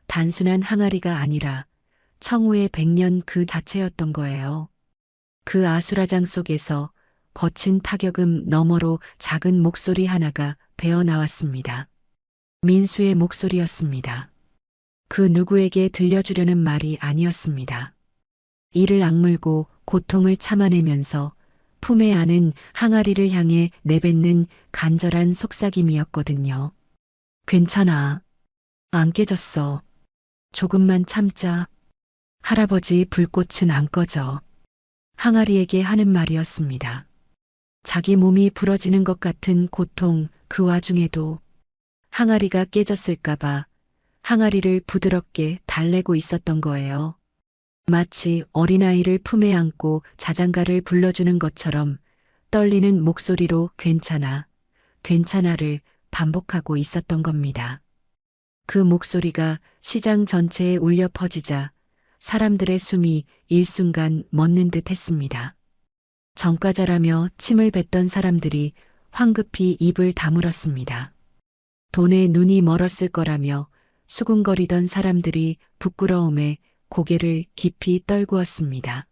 B: 단순한 항아리가 아니라 청우의 100년 그 자체였던 거예요. 그 아수라장 속에서 거친 타격음 너머로 작은 목소리 하나가 배어나왔습니다. 민수의 목소리였습니다. 그 누구에게 들려주려는 말이 아니었습니다. 이를 악물고 고통을 참아내면서 품에 안은 항아리를 향해 내뱉는 간절한 속삭임이었거든요. 괜찮아. 안 깨졌어. 조금만 참자. 할아버지 불꽃은 안 꺼져. 항아리에게 하는 말이었습니다. 자기 몸이 부러지는 것 같은 고통 그 와중에도 항아리가 깨졌을까봐 항아리를 부드럽게 달래고 있었던 거예요. 마치 어린아이를 품에 안고 자장가를 불러주는 것처럼 떨리는 목소리로 괜찮아, 괜찮아를 반복하고 있었던 겁니다. 그 목소리가 시장 전체에 울려 퍼지자 사람들의 숨이 일순간 멎는 듯 했습니다. 정과자라며 침을 뱉던 사람들이 황급히 입을 다물었습니다. 돈에 눈이 멀었을 거라며 수군거리던 사람들이 부끄러움에 고개를 깊이 떨구었습니다.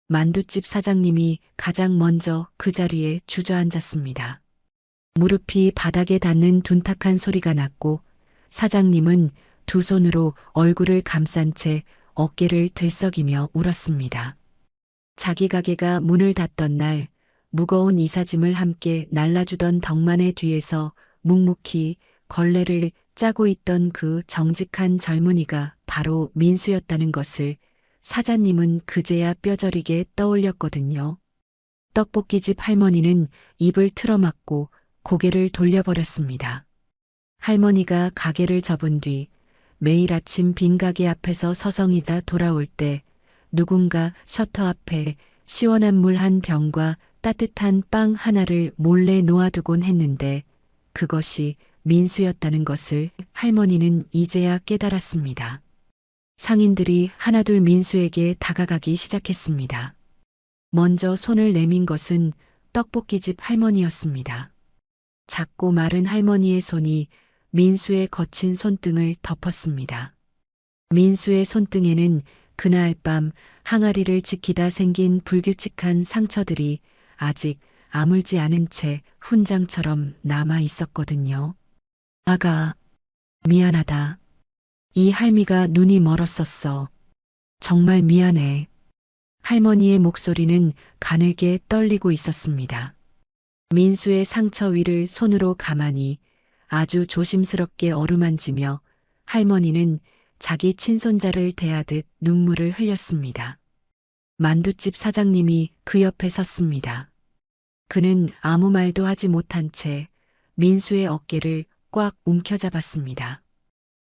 B: 만두집 사장님이 가장 먼저 그 자리에 주저앉았습니다. 무릎이 바닥에 닿는 둔탁한 소리가 났고 사장님은 두 손으로 얼굴을 감싼 채 어깨를 들썩이며 울었습니다. 자기 가게가 문을 닫던 날 무거운 이삿짐을 함께 날라주던 덕만의 뒤에서 묵묵히 걸레를 짜고 있던 그 정직한 젊은이가 바로 민수였다는 것을 사장님은 그제야 뼈저리게 떠올렸거든요. 떡볶이집 할머니는 입을 틀어막고 고개를 돌려버렸습니다. 할머니가 가게를 접은 뒤 매일 아침 빈 가게 앞에서 서성이다 돌아올 때 누군가 셔터 앞에 시원한 물 한 병과 따뜻한 빵 하나를 몰래 놓아두곤 했는데 그것이 민수였다는 것을 할머니는 이제야 깨달았습니다. 상인들이 하나둘 민수에게 다가가기 시작했습니다. 먼저 손을 내민 것은 떡볶이집 할머니였습니다. 작고 마른 할머니의 손이 민수의 거친 손등을 덮었습니다. 민수의 손등에는 그날 밤 항아리를 지키다 생긴 불규칙한 상처들이 아직 아물지 않은 채 훈장처럼 남아 있었거든요. 아가, 미안하다. 이 할미가 눈이 멀었었어. 정말 미안해. 할머니의 목소리는 가늘게 떨리고 있었습니다. 민수의 상처 위를 손으로 가만히 아주 조심스럽게 어루만지며 할머니는 자기 친손자를 대하듯 눈물을 흘렸습니다. 만두집 사장님이 그 옆에 섰습니다. 그는 아무 말도 하지 못한 채 민수의 어깨를 꽉 움켜잡았습니다.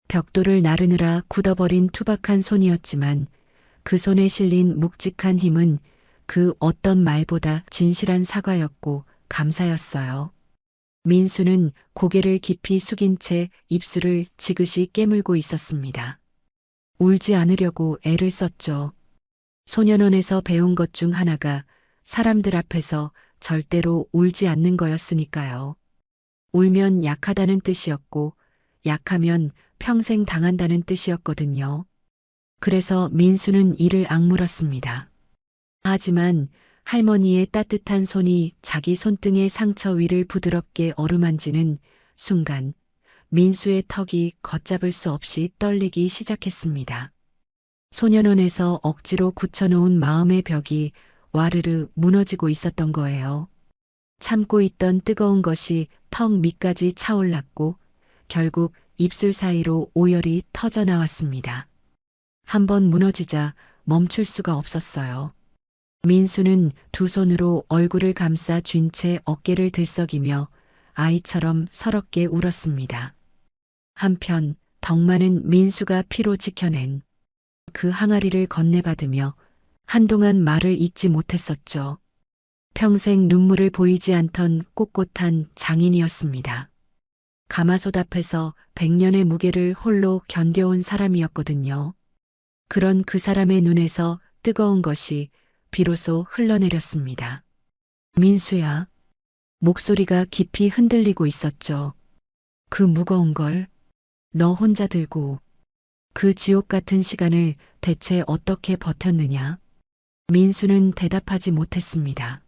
B: 벽돌을 나르느라 굳어버린 투박한 손이었지만 그 손에 실린 묵직한 힘은 그 어떤 말보다 진실한 사과였고 감사였어요. 민수는 고개를 깊이 숙인 채 입술을 지그시 깨물고 있었습니다. 울지 않으려고 애를 썼죠. 소년원에서 배운 것 중 하나가 사람들 앞에서 절대로 울지 않는 거였으니까요. 울면 약하다는 뜻이었고 약하면 평생 당한다는 뜻이었거든요. 그래서 민수는 이를 악물었습니다. 하지만 할머니의 따뜻한 손이 자기 손등의 상처 위를 부드럽게 어루만지는 순간 민수의 턱이 걷잡을 수 없이 떨리기 시작했습니다. 소년원에서 억지로 굳혀놓은 마음의 벽이 와르르 무너지고 있었던 거예요. 참고 있던 뜨거운 것이 턱 밑까지 차올랐고 결국 입술 사이로 오열이 터져 나왔습니다. 한번 무너지자 멈출 수가 없었어요. 민수는 두 손으로 얼굴을 감싸 쥔 채 어깨를 들썩이며 아이처럼 서럽게 울었습니다. 한편 덕만은 민수가 피로 지켜낸 그 항아리를 건네받으며 한동안 말을 잇지 못했었죠. 평생 눈물을 보이지 않던 꼿꼿한 장인이었습니다. 가마솥 앞에서 100년의 무게를 홀로 견뎌온 사람이었거든요. 그런 그 사람의 눈에서 뜨거운 것이 비로소 흘러내렸습니다. 민수야. 목소리가 깊이 흔들리고 있었죠. 그 무거운 걸 너 혼자 들고 그 지옥 같은 시간을 대체 어떻게 버텼느냐? 민수는 대답하지 못했습니다.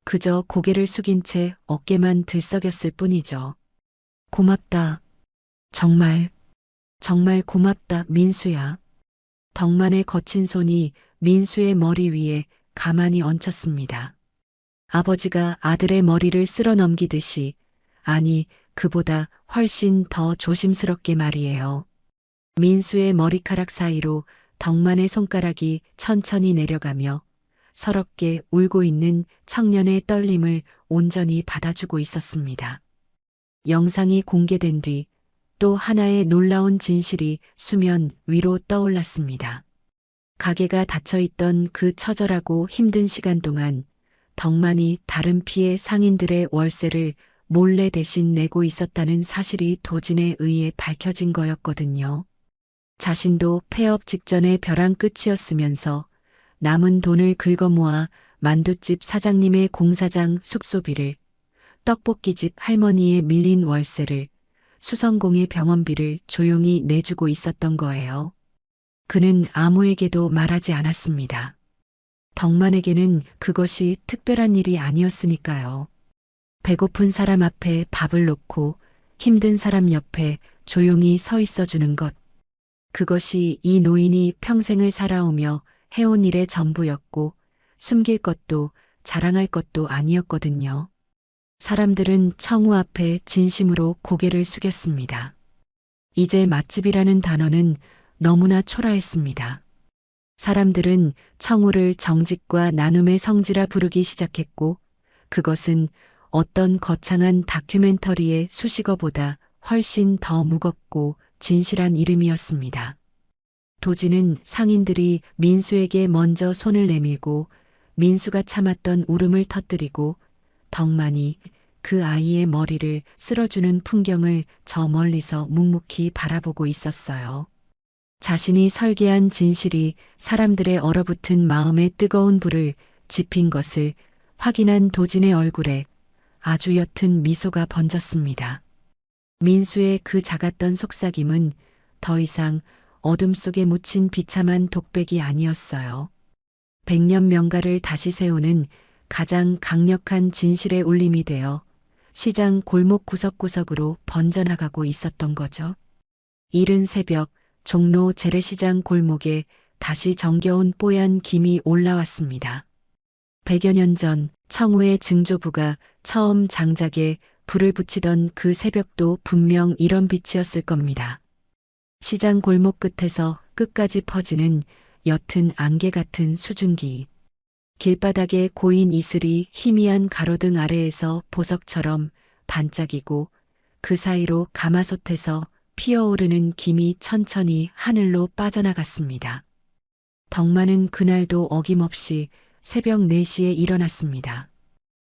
B: 그저 고개를 숙인 채 어깨만 들썩였을 뿐이죠. 고맙다. 정말 고맙다, 민수야. 덕만의 거친 손이 민수의 머리 위에 가만히 얹혔습니다. 아버지가 아들의 머리를 쓸어 넘기듯이, 아니, 그보다 훨씬 더 조심스럽게 말이에요. 민수의 머리카락 사이로 덕만의 손가락이 천천히 내려가며 서럽게 울고 있는 청년의 떨림을 온전히 받아주고 있었습니다. 영상이 공개된 뒤 또 하나의 놀라운 진실이 수면 위로 떠올랐습니다. 가게가 닫혀있던 그 처절하고 힘든 시간 동안 덕만이 다른 피해 상인들의 월세를 몰래 대신 내고 있었다는 사실이 도진에 의해 밝혀진 거였거든요. 자신도 폐업 직전의 벼랑 끝이었으면서 남은 돈을 긁어모아 만두집 사장님의 공사장 숙소비를, 떡볶이집 할머니의 밀린 월세를, 수성공의 병원비를 조용히 내주고 있었던 거예요. 그는 아무에게도 말하지 않았습니다. 덕만에게는 그것이 특별한 일이 아니었으니까요. 배고픈 사람 앞에 밥을 놓고 힘든 사람 옆에 조용히 서 있어주는 것. 그것이 이 노인이 평생을 살아오며 해온 일의 전부였고 숨길 것도 자랑할 것도 아니었거든요. 사람들은 청우 앞에 진심으로 고개를 숙였습니다. 이제 맛집이라는 단어는 너무나 초라했습니다. 사람들은 청우를 정직과 나눔의 성지라 부르기 시작했고 그것은 어떤 거창한 다큐멘터리의 수식어보다 훨씬 더 무겁고 진실한 이름이었습니다. 도지는 상인들이 민수에게 먼저 손을 내밀고 민수가 참았던 울음을 터뜨리고 덕만이 그 아이의 머리를 쓸어주는 풍경을 저 멀리서 묵묵히 바라보고 있었어요. 자신이 설계한 진실이 사람들의 얼어붙은 마음의 뜨거운 불을 지핀 것을 확인한 도진의 얼굴에 아주 옅은 미소가 번졌습니다. 민수의 그 작았던 속삭임은 더 이상 어둠 속에 묻힌 비참한 독백이 아니었어요. 100년 명가를 다시 세우는 가장 강력한 진실의 울림이 되어 시장 골목 구석구석으로 번져나가고 있었던 거죠. 이른 새벽 종로 재래시장 골목에 다시 정겨운 뽀얀 김이 올라왔습니다. 100여 년 전 청우의 증조부가 처음 장작에 불을 붙이던 그 새벽도 분명 이런 빛이었을 겁니다. 시장 골목 끝에서 끝까지 퍼지는 옅은 안개 같은 수증기. 길바닥에 고인 이슬이 희미한 가로등 아래에서 보석처럼 반짝이고 그 사이로 가마솥에서 피어오르는 김이 천천히 하늘로 빠져나갔습니다. 덕만은 그날도 어김없이 새벽 4시에 일어났습니다.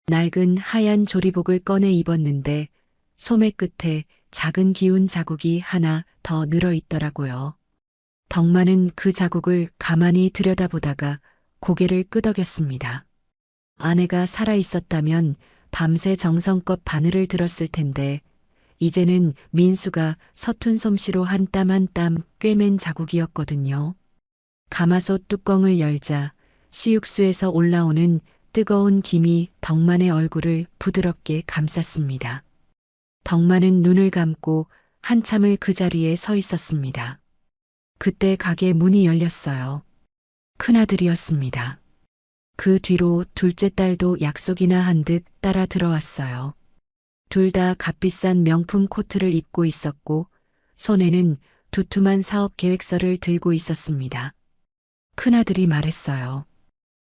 B: 낡은 하얀 조리복을 꺼내 입었는데 소매 끝에 작은 기운 자국이 하나 더 늘어 있더라고요. 덕만은 그 자국을 가만히 들여다보다가 고개를 끄덕였습니다. 아내가 살아 있었다면 밤새 정성껏 바늘을 들었을 텐데 이제는 민수가 서툰 솜씨로 한 땀 한 땀 꿰맨 자국이었거든요. 가마솥 뚜껑을 열자 시육수에서 올라오는 뜨거운 김이 덕만의 얼굴을 부드럽게 감쌌습니다. 덕만은 눈을 감고 한참을 그 자리에 서 있었습니다. 그때 가게 문이 열렸어요. 큰아들이었습니다. 그 뒤로 둘째 딸도 약속이나 한 듯 따라 들어왔어요. 둘 다 값비싼 명품 코트를 입고 있었고 손에는 두툼한 사업 계획서를 들고 있었습니다. 큰아들이 말했어요.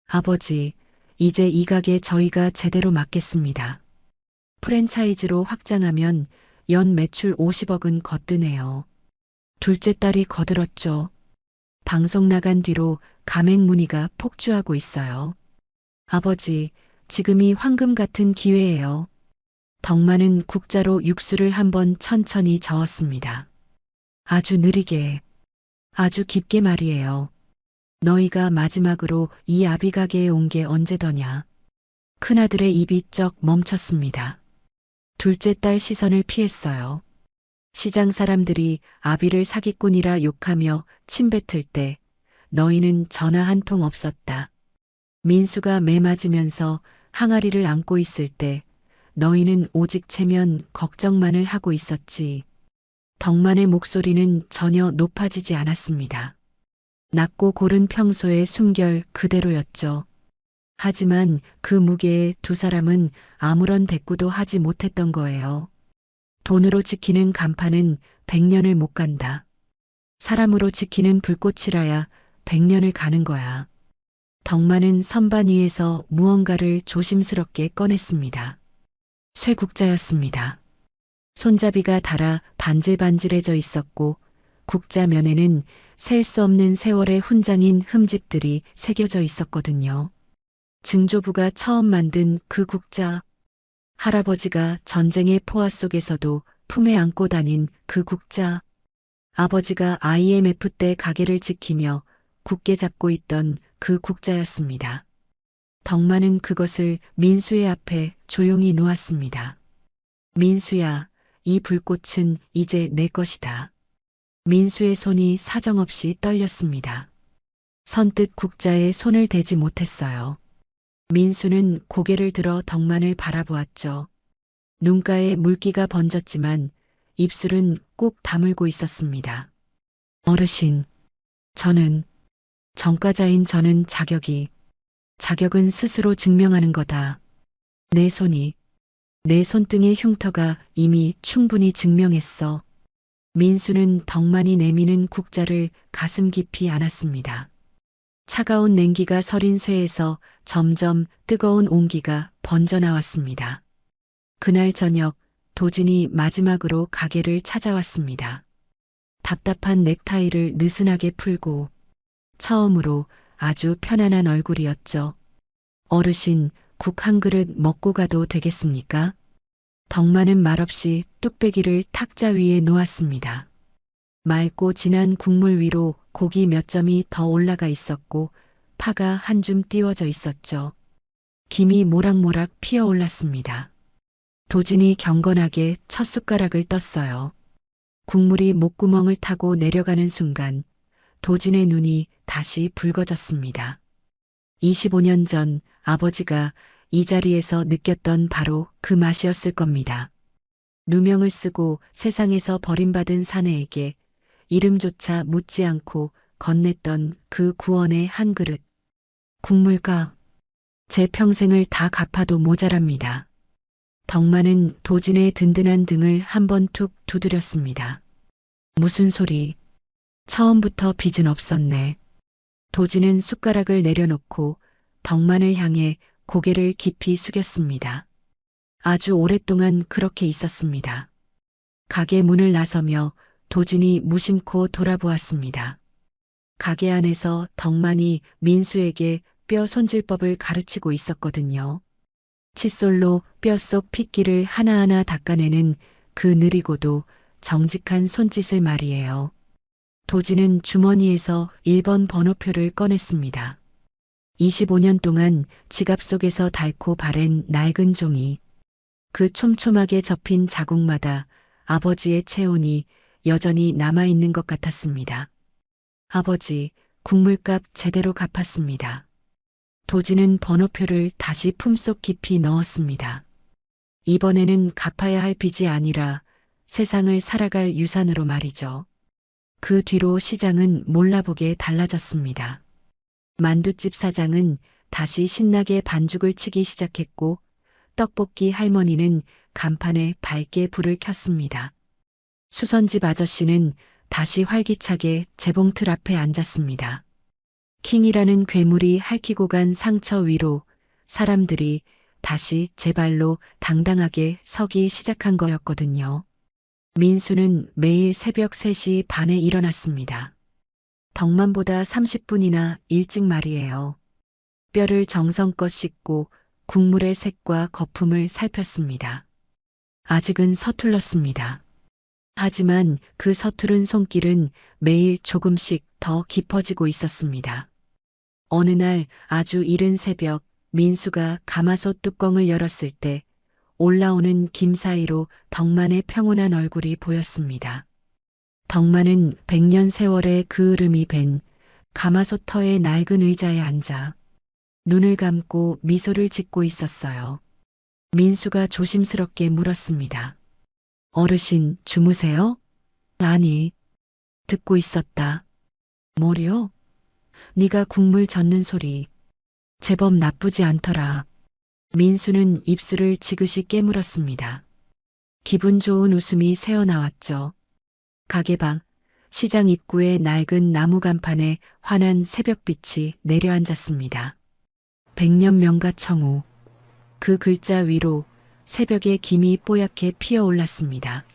B: 아버지, 이제 이 가게 저희가 제대로 맡겠습니다. 프랜차이즈로 확장하면 연 매출 50억은 거뜬해요. 둘째 딸이 거들었죠. 방송 나간 뒤로 가맹 문의가 폭주하고 있어요. 아버지, 지금이 황금 같은 기회예요. 덕만은 국자로 육수를 한번 천천히 저었습니다. 아주 느리게, 아주 깊게 말이에요. 너희가 마지막으로 이 아비 가게에 온 게 언제더냐. 큰아들의 입이 쩍 멈췄습니다. 둘째 딸 시선을 피했어요. 시장 사람들이 아비를 사기꾼이라 욕하며 침뱉을 때 너희는 전화 한 통 없었다. 민수가 매 맞으면서 항아리를 안고 있을 때 너희는 오직 체면 걱정만을 하고 있었지. 덕만의 목소리는 전혀 높아지지 않았습니다. 낮고 고른 평소의 숨결 그대로였죠. 하지만 그 무게에 두 사람은 아무런 대꾸도 하지 못했던 거예요. 돈으로 지키는 간판은 100년을 못 간다. 사람으로 지키는 불꽃이라야 100년을 가는 거야. 덕만은 선반 위에서 무언가를 조심스럽게 꺼냈습니다. 쇠국자였습니다. 손잡이가 닳아 반질반질해져 있었고 국자 면에는 셀 수 없는 세월의 훈장인 흠집들이 새겨져 있었거든요. 증조부가 처음 만든 그 국자, 할아버지가 전쟁의 포화 속에서도 품에 안고 다닌 그 국자, 아버지가 IMF 때 가게를 지키며 굳게 잡고 있던 그 국자였습니다. 덕만은 그것을 민수의 앞에 조용히 놓았습니다. 민수야, 이 불꽃은 이제 내 것이다. 민수의 손이 사정없이 떨렸습니다. 선뜻 국자에 손을 대지 못했어요. 민수는 고개를 들어 덕만을 바라보았죠. 눈가에 물기가 번졌지만 입술은 꾹 다물고 있었습니다. 어르신, 전과자인 저는 자격은 스스로 증명하는 거다. 내 손등의 흉터가 이미 충분히 증명했어. 민수는 덕만이 내미는 국자를 가슴 깊이 안았습니다. 차가운 냉기가 서린 쇠에서 점점 뜨거운 온기가 번져나왔습니다. 그날 저녁 도진이 마지막으로 가게를 찾아왔습니다. 답답한 넥타이를 느슨하게 풀고 처음으로 아주 편안한 얼굴이었죠. 어르신, 국 한 그릇 먹고 가도 되겠습니까? 덕만은 말없이 뚝배기를 탁자 위에 놓았습니다. 맑고 진한 국물 위로 고기 몇 점이 더 올라가 있었고 파가 한 줌 띄워져 있었죠. 김이 모락모락 피어올랐습니다. 도진이 경건하게 첫 숟가락을 떴어요. 국물이 목구멍을 타고 내려가는 순간 도진의 눈이 다시 붉어졌습니다. 25년 전 아버지가 이 자리에서 느꼈던 바로 그 맛이었을 겁니다. 누명을 쓰고 세상에서 버림받은 사내에게 이름조차 묻지 않고 건넸던 그 구원의 한 그릇. 국물값. 제 평생을 다 갚아도 모자랍니다. 덕만은 도진의 든든한 등을 한번 툭 두드렸습니다. 무슨 소리? 처음부터 빚은 없었네. 도진은 숟가락을 내려놓고 덕만을 향해 고개를 깊이 숙였습니다. 아주 오랫동안 그렇게 있었습니다. 가게 문을 나서며 도진이 무심코 돌아보았습니다. 가게 안에서 덕만이 민수에게 뼈 손질법을 가르치고 있었거든요. 칫솔로 뼛속 핏기를 하나하나 닦아내는 그 느리고도 정직한 손짓을 말이에요. 도진은 주머니에서 1번 번호표를 꺼냈습니다. 25년 동안 지갑 속에서 닳고 바랜 낡은 종이, 그 촘촘하게 접힌 자국마다 아버지의 체온이 여전히 남아있는 것 같았습니다. 아버지, 국물값 제대로 갚았습니다. 도진은 번호표를 다시 품속 깊이 넣었습니다. 이번에는 갚아야 할 빚이 아니라 세상을 살아갈 유산으로 말이죠. 그 뒤로 시장은 몰라보게 달라졌습니다. 만두집 사장은 다시 신나게 반죽을 치기 시작했고 떡볶이 할머니는 간판에 밝게 불을 켰습니다. 수선집 아저씨는 다시 활기차게 재봉틀 앞에 앉았습니다. 킹이라는 괴물이 핥히고 간 상처 위로 사람들이 다시 제 발로 당당하게 서기 시작한 거였거든요. 민수는 매일 새벽 3시 반에 일어났습니다. 덕만보다 30분이나 일찍 말이에요. 뼈를 정성껏 씻고 국물의 색과 거품을 살폈습니다. 아직은 서툴렀습니다. 하지만 그 서투른 손길은 매일 조금씩 더 깊어지고 있었습니다. 어느 날 아주 이른 새벽 민수가 가마솥 뚜껑을 열었을 때 올라오는 김 사이로 덕만의 평온한 얼굴이 보였습니다. 덕만은 100년 세월의 그 으름이 밴 가마솥 터의 낡은 의자에 앉아 눈을 감고 미소를 짓고 있었어요. 민수가 조심스럽게 물었습니다. 어르신, 주무세요? 아니, 듣고 있었다. 뭐요? 네가 국물 젓는 소리. 제법 나쁘지 않더라. 민수는 입술을 지그시 깨물었습니다. 기분 좋은 웃음이 새어나왔죠. 가게 밖 시장 입구의 낡은 나무 간판에 환한 새벽빛이 내려앉았습니다. 100년 명가 청우. 그 글자 위로 새벽의 김이 뽀얗게 피어올랐습니다.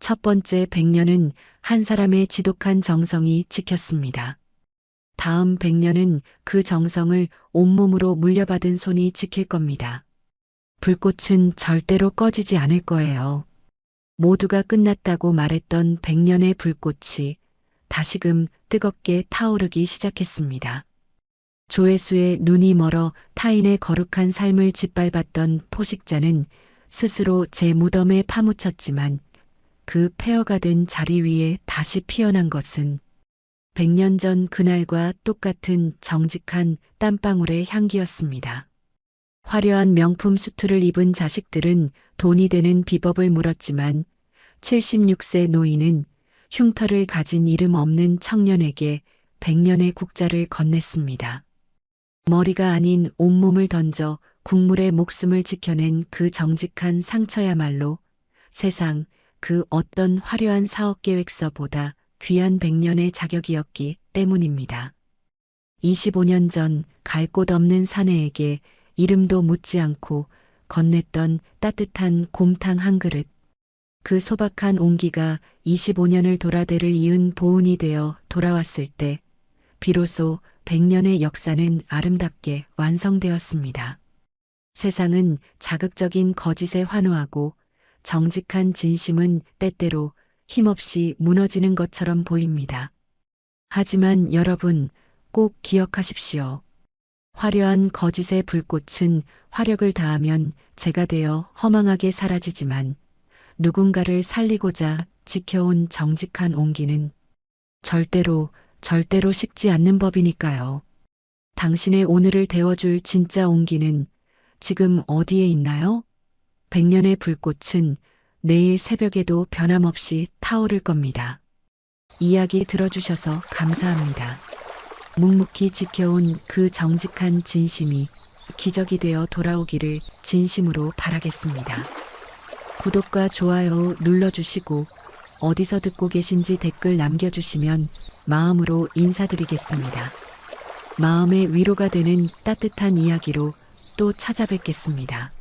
B: 첫 번째 100년은 한 사람의 지독한 정성이 지켰습니다. 다음 100년은 그 정성을 온몸으로 물려받은 손이 지킬 겁니다. 불꽃은 절대로 꺼지지 않을 거예요. 모두가 끝났다고 말했던 100년의 불꽃이 다시금 뜨겁게 타오르기 시작했습니다. 조회수의 눈이 멀어 타인의 거룩한 삶을 짓밟았던 포식자는 스스로 제 무덤에 파묻혔지만 그 폐허가 된 자리 위에 다시 피어난 것은 100년 전 그날과 똑같은 정직한 땀방울의 향기였습니다. 화려한 명품 수트를 입은 자식들은 돈이 되는 비법을 물었지만 76세 노인은 흉터를 가진 이름 없는 청년에게 100년의 국자를 건넸습니다. 머리가 아닌 온몸을 던져 국물의 목숨을 지켜낸 그 정직한 상처야말로 세상 그 어떤 화려한 사업 계획서보다 귀한 100년의 자격이었기 때문입니다. 25년 전 갈 곳 없는 사내에게 이름도 묻지 않고 건넸던 따뜻한 곰탕 한 그릇. 그 소박한 온기가 25년을 돌아대를 이은 보은이 되어 돌아왔을 때 비로소 100년의 역사는 아름답게 완성되었습니다. 세상은 자극적인 거짓에 환호하고 정직한 진심은 때때로 힘없이 무너지는 것처럼 보입니다. 하지만 여러분 꼭 기억하십시오. 화려한 거짓의 불꽃은 화력을 다하면 재가 되어 허망하게 사라지지만 누군가를 살리고자 지켜온 정직한 온기는 절대로 식지 않는 법이니까요. 당신의 오늘을 데워줄 진짜 온기는 지금 어디에 있나요? 100년의 불꽃은 내일 새벽에도 변함없이 타오를 겁니다. 이야기 들어주셔서 감사합니다. 묵묵히 지켜온 그 정직한 진심이 기적이 되어 돌아오기를 진심으로 바라겠습니다. 구독과 좋아요 눌러주시고 어디서 듣고 계신지 댓글 남겨주시면 마음으로 인사드리겠습니다. 마음의 위로가 되는 따뜻한 이야기로 또 찾아뵙겠습니다.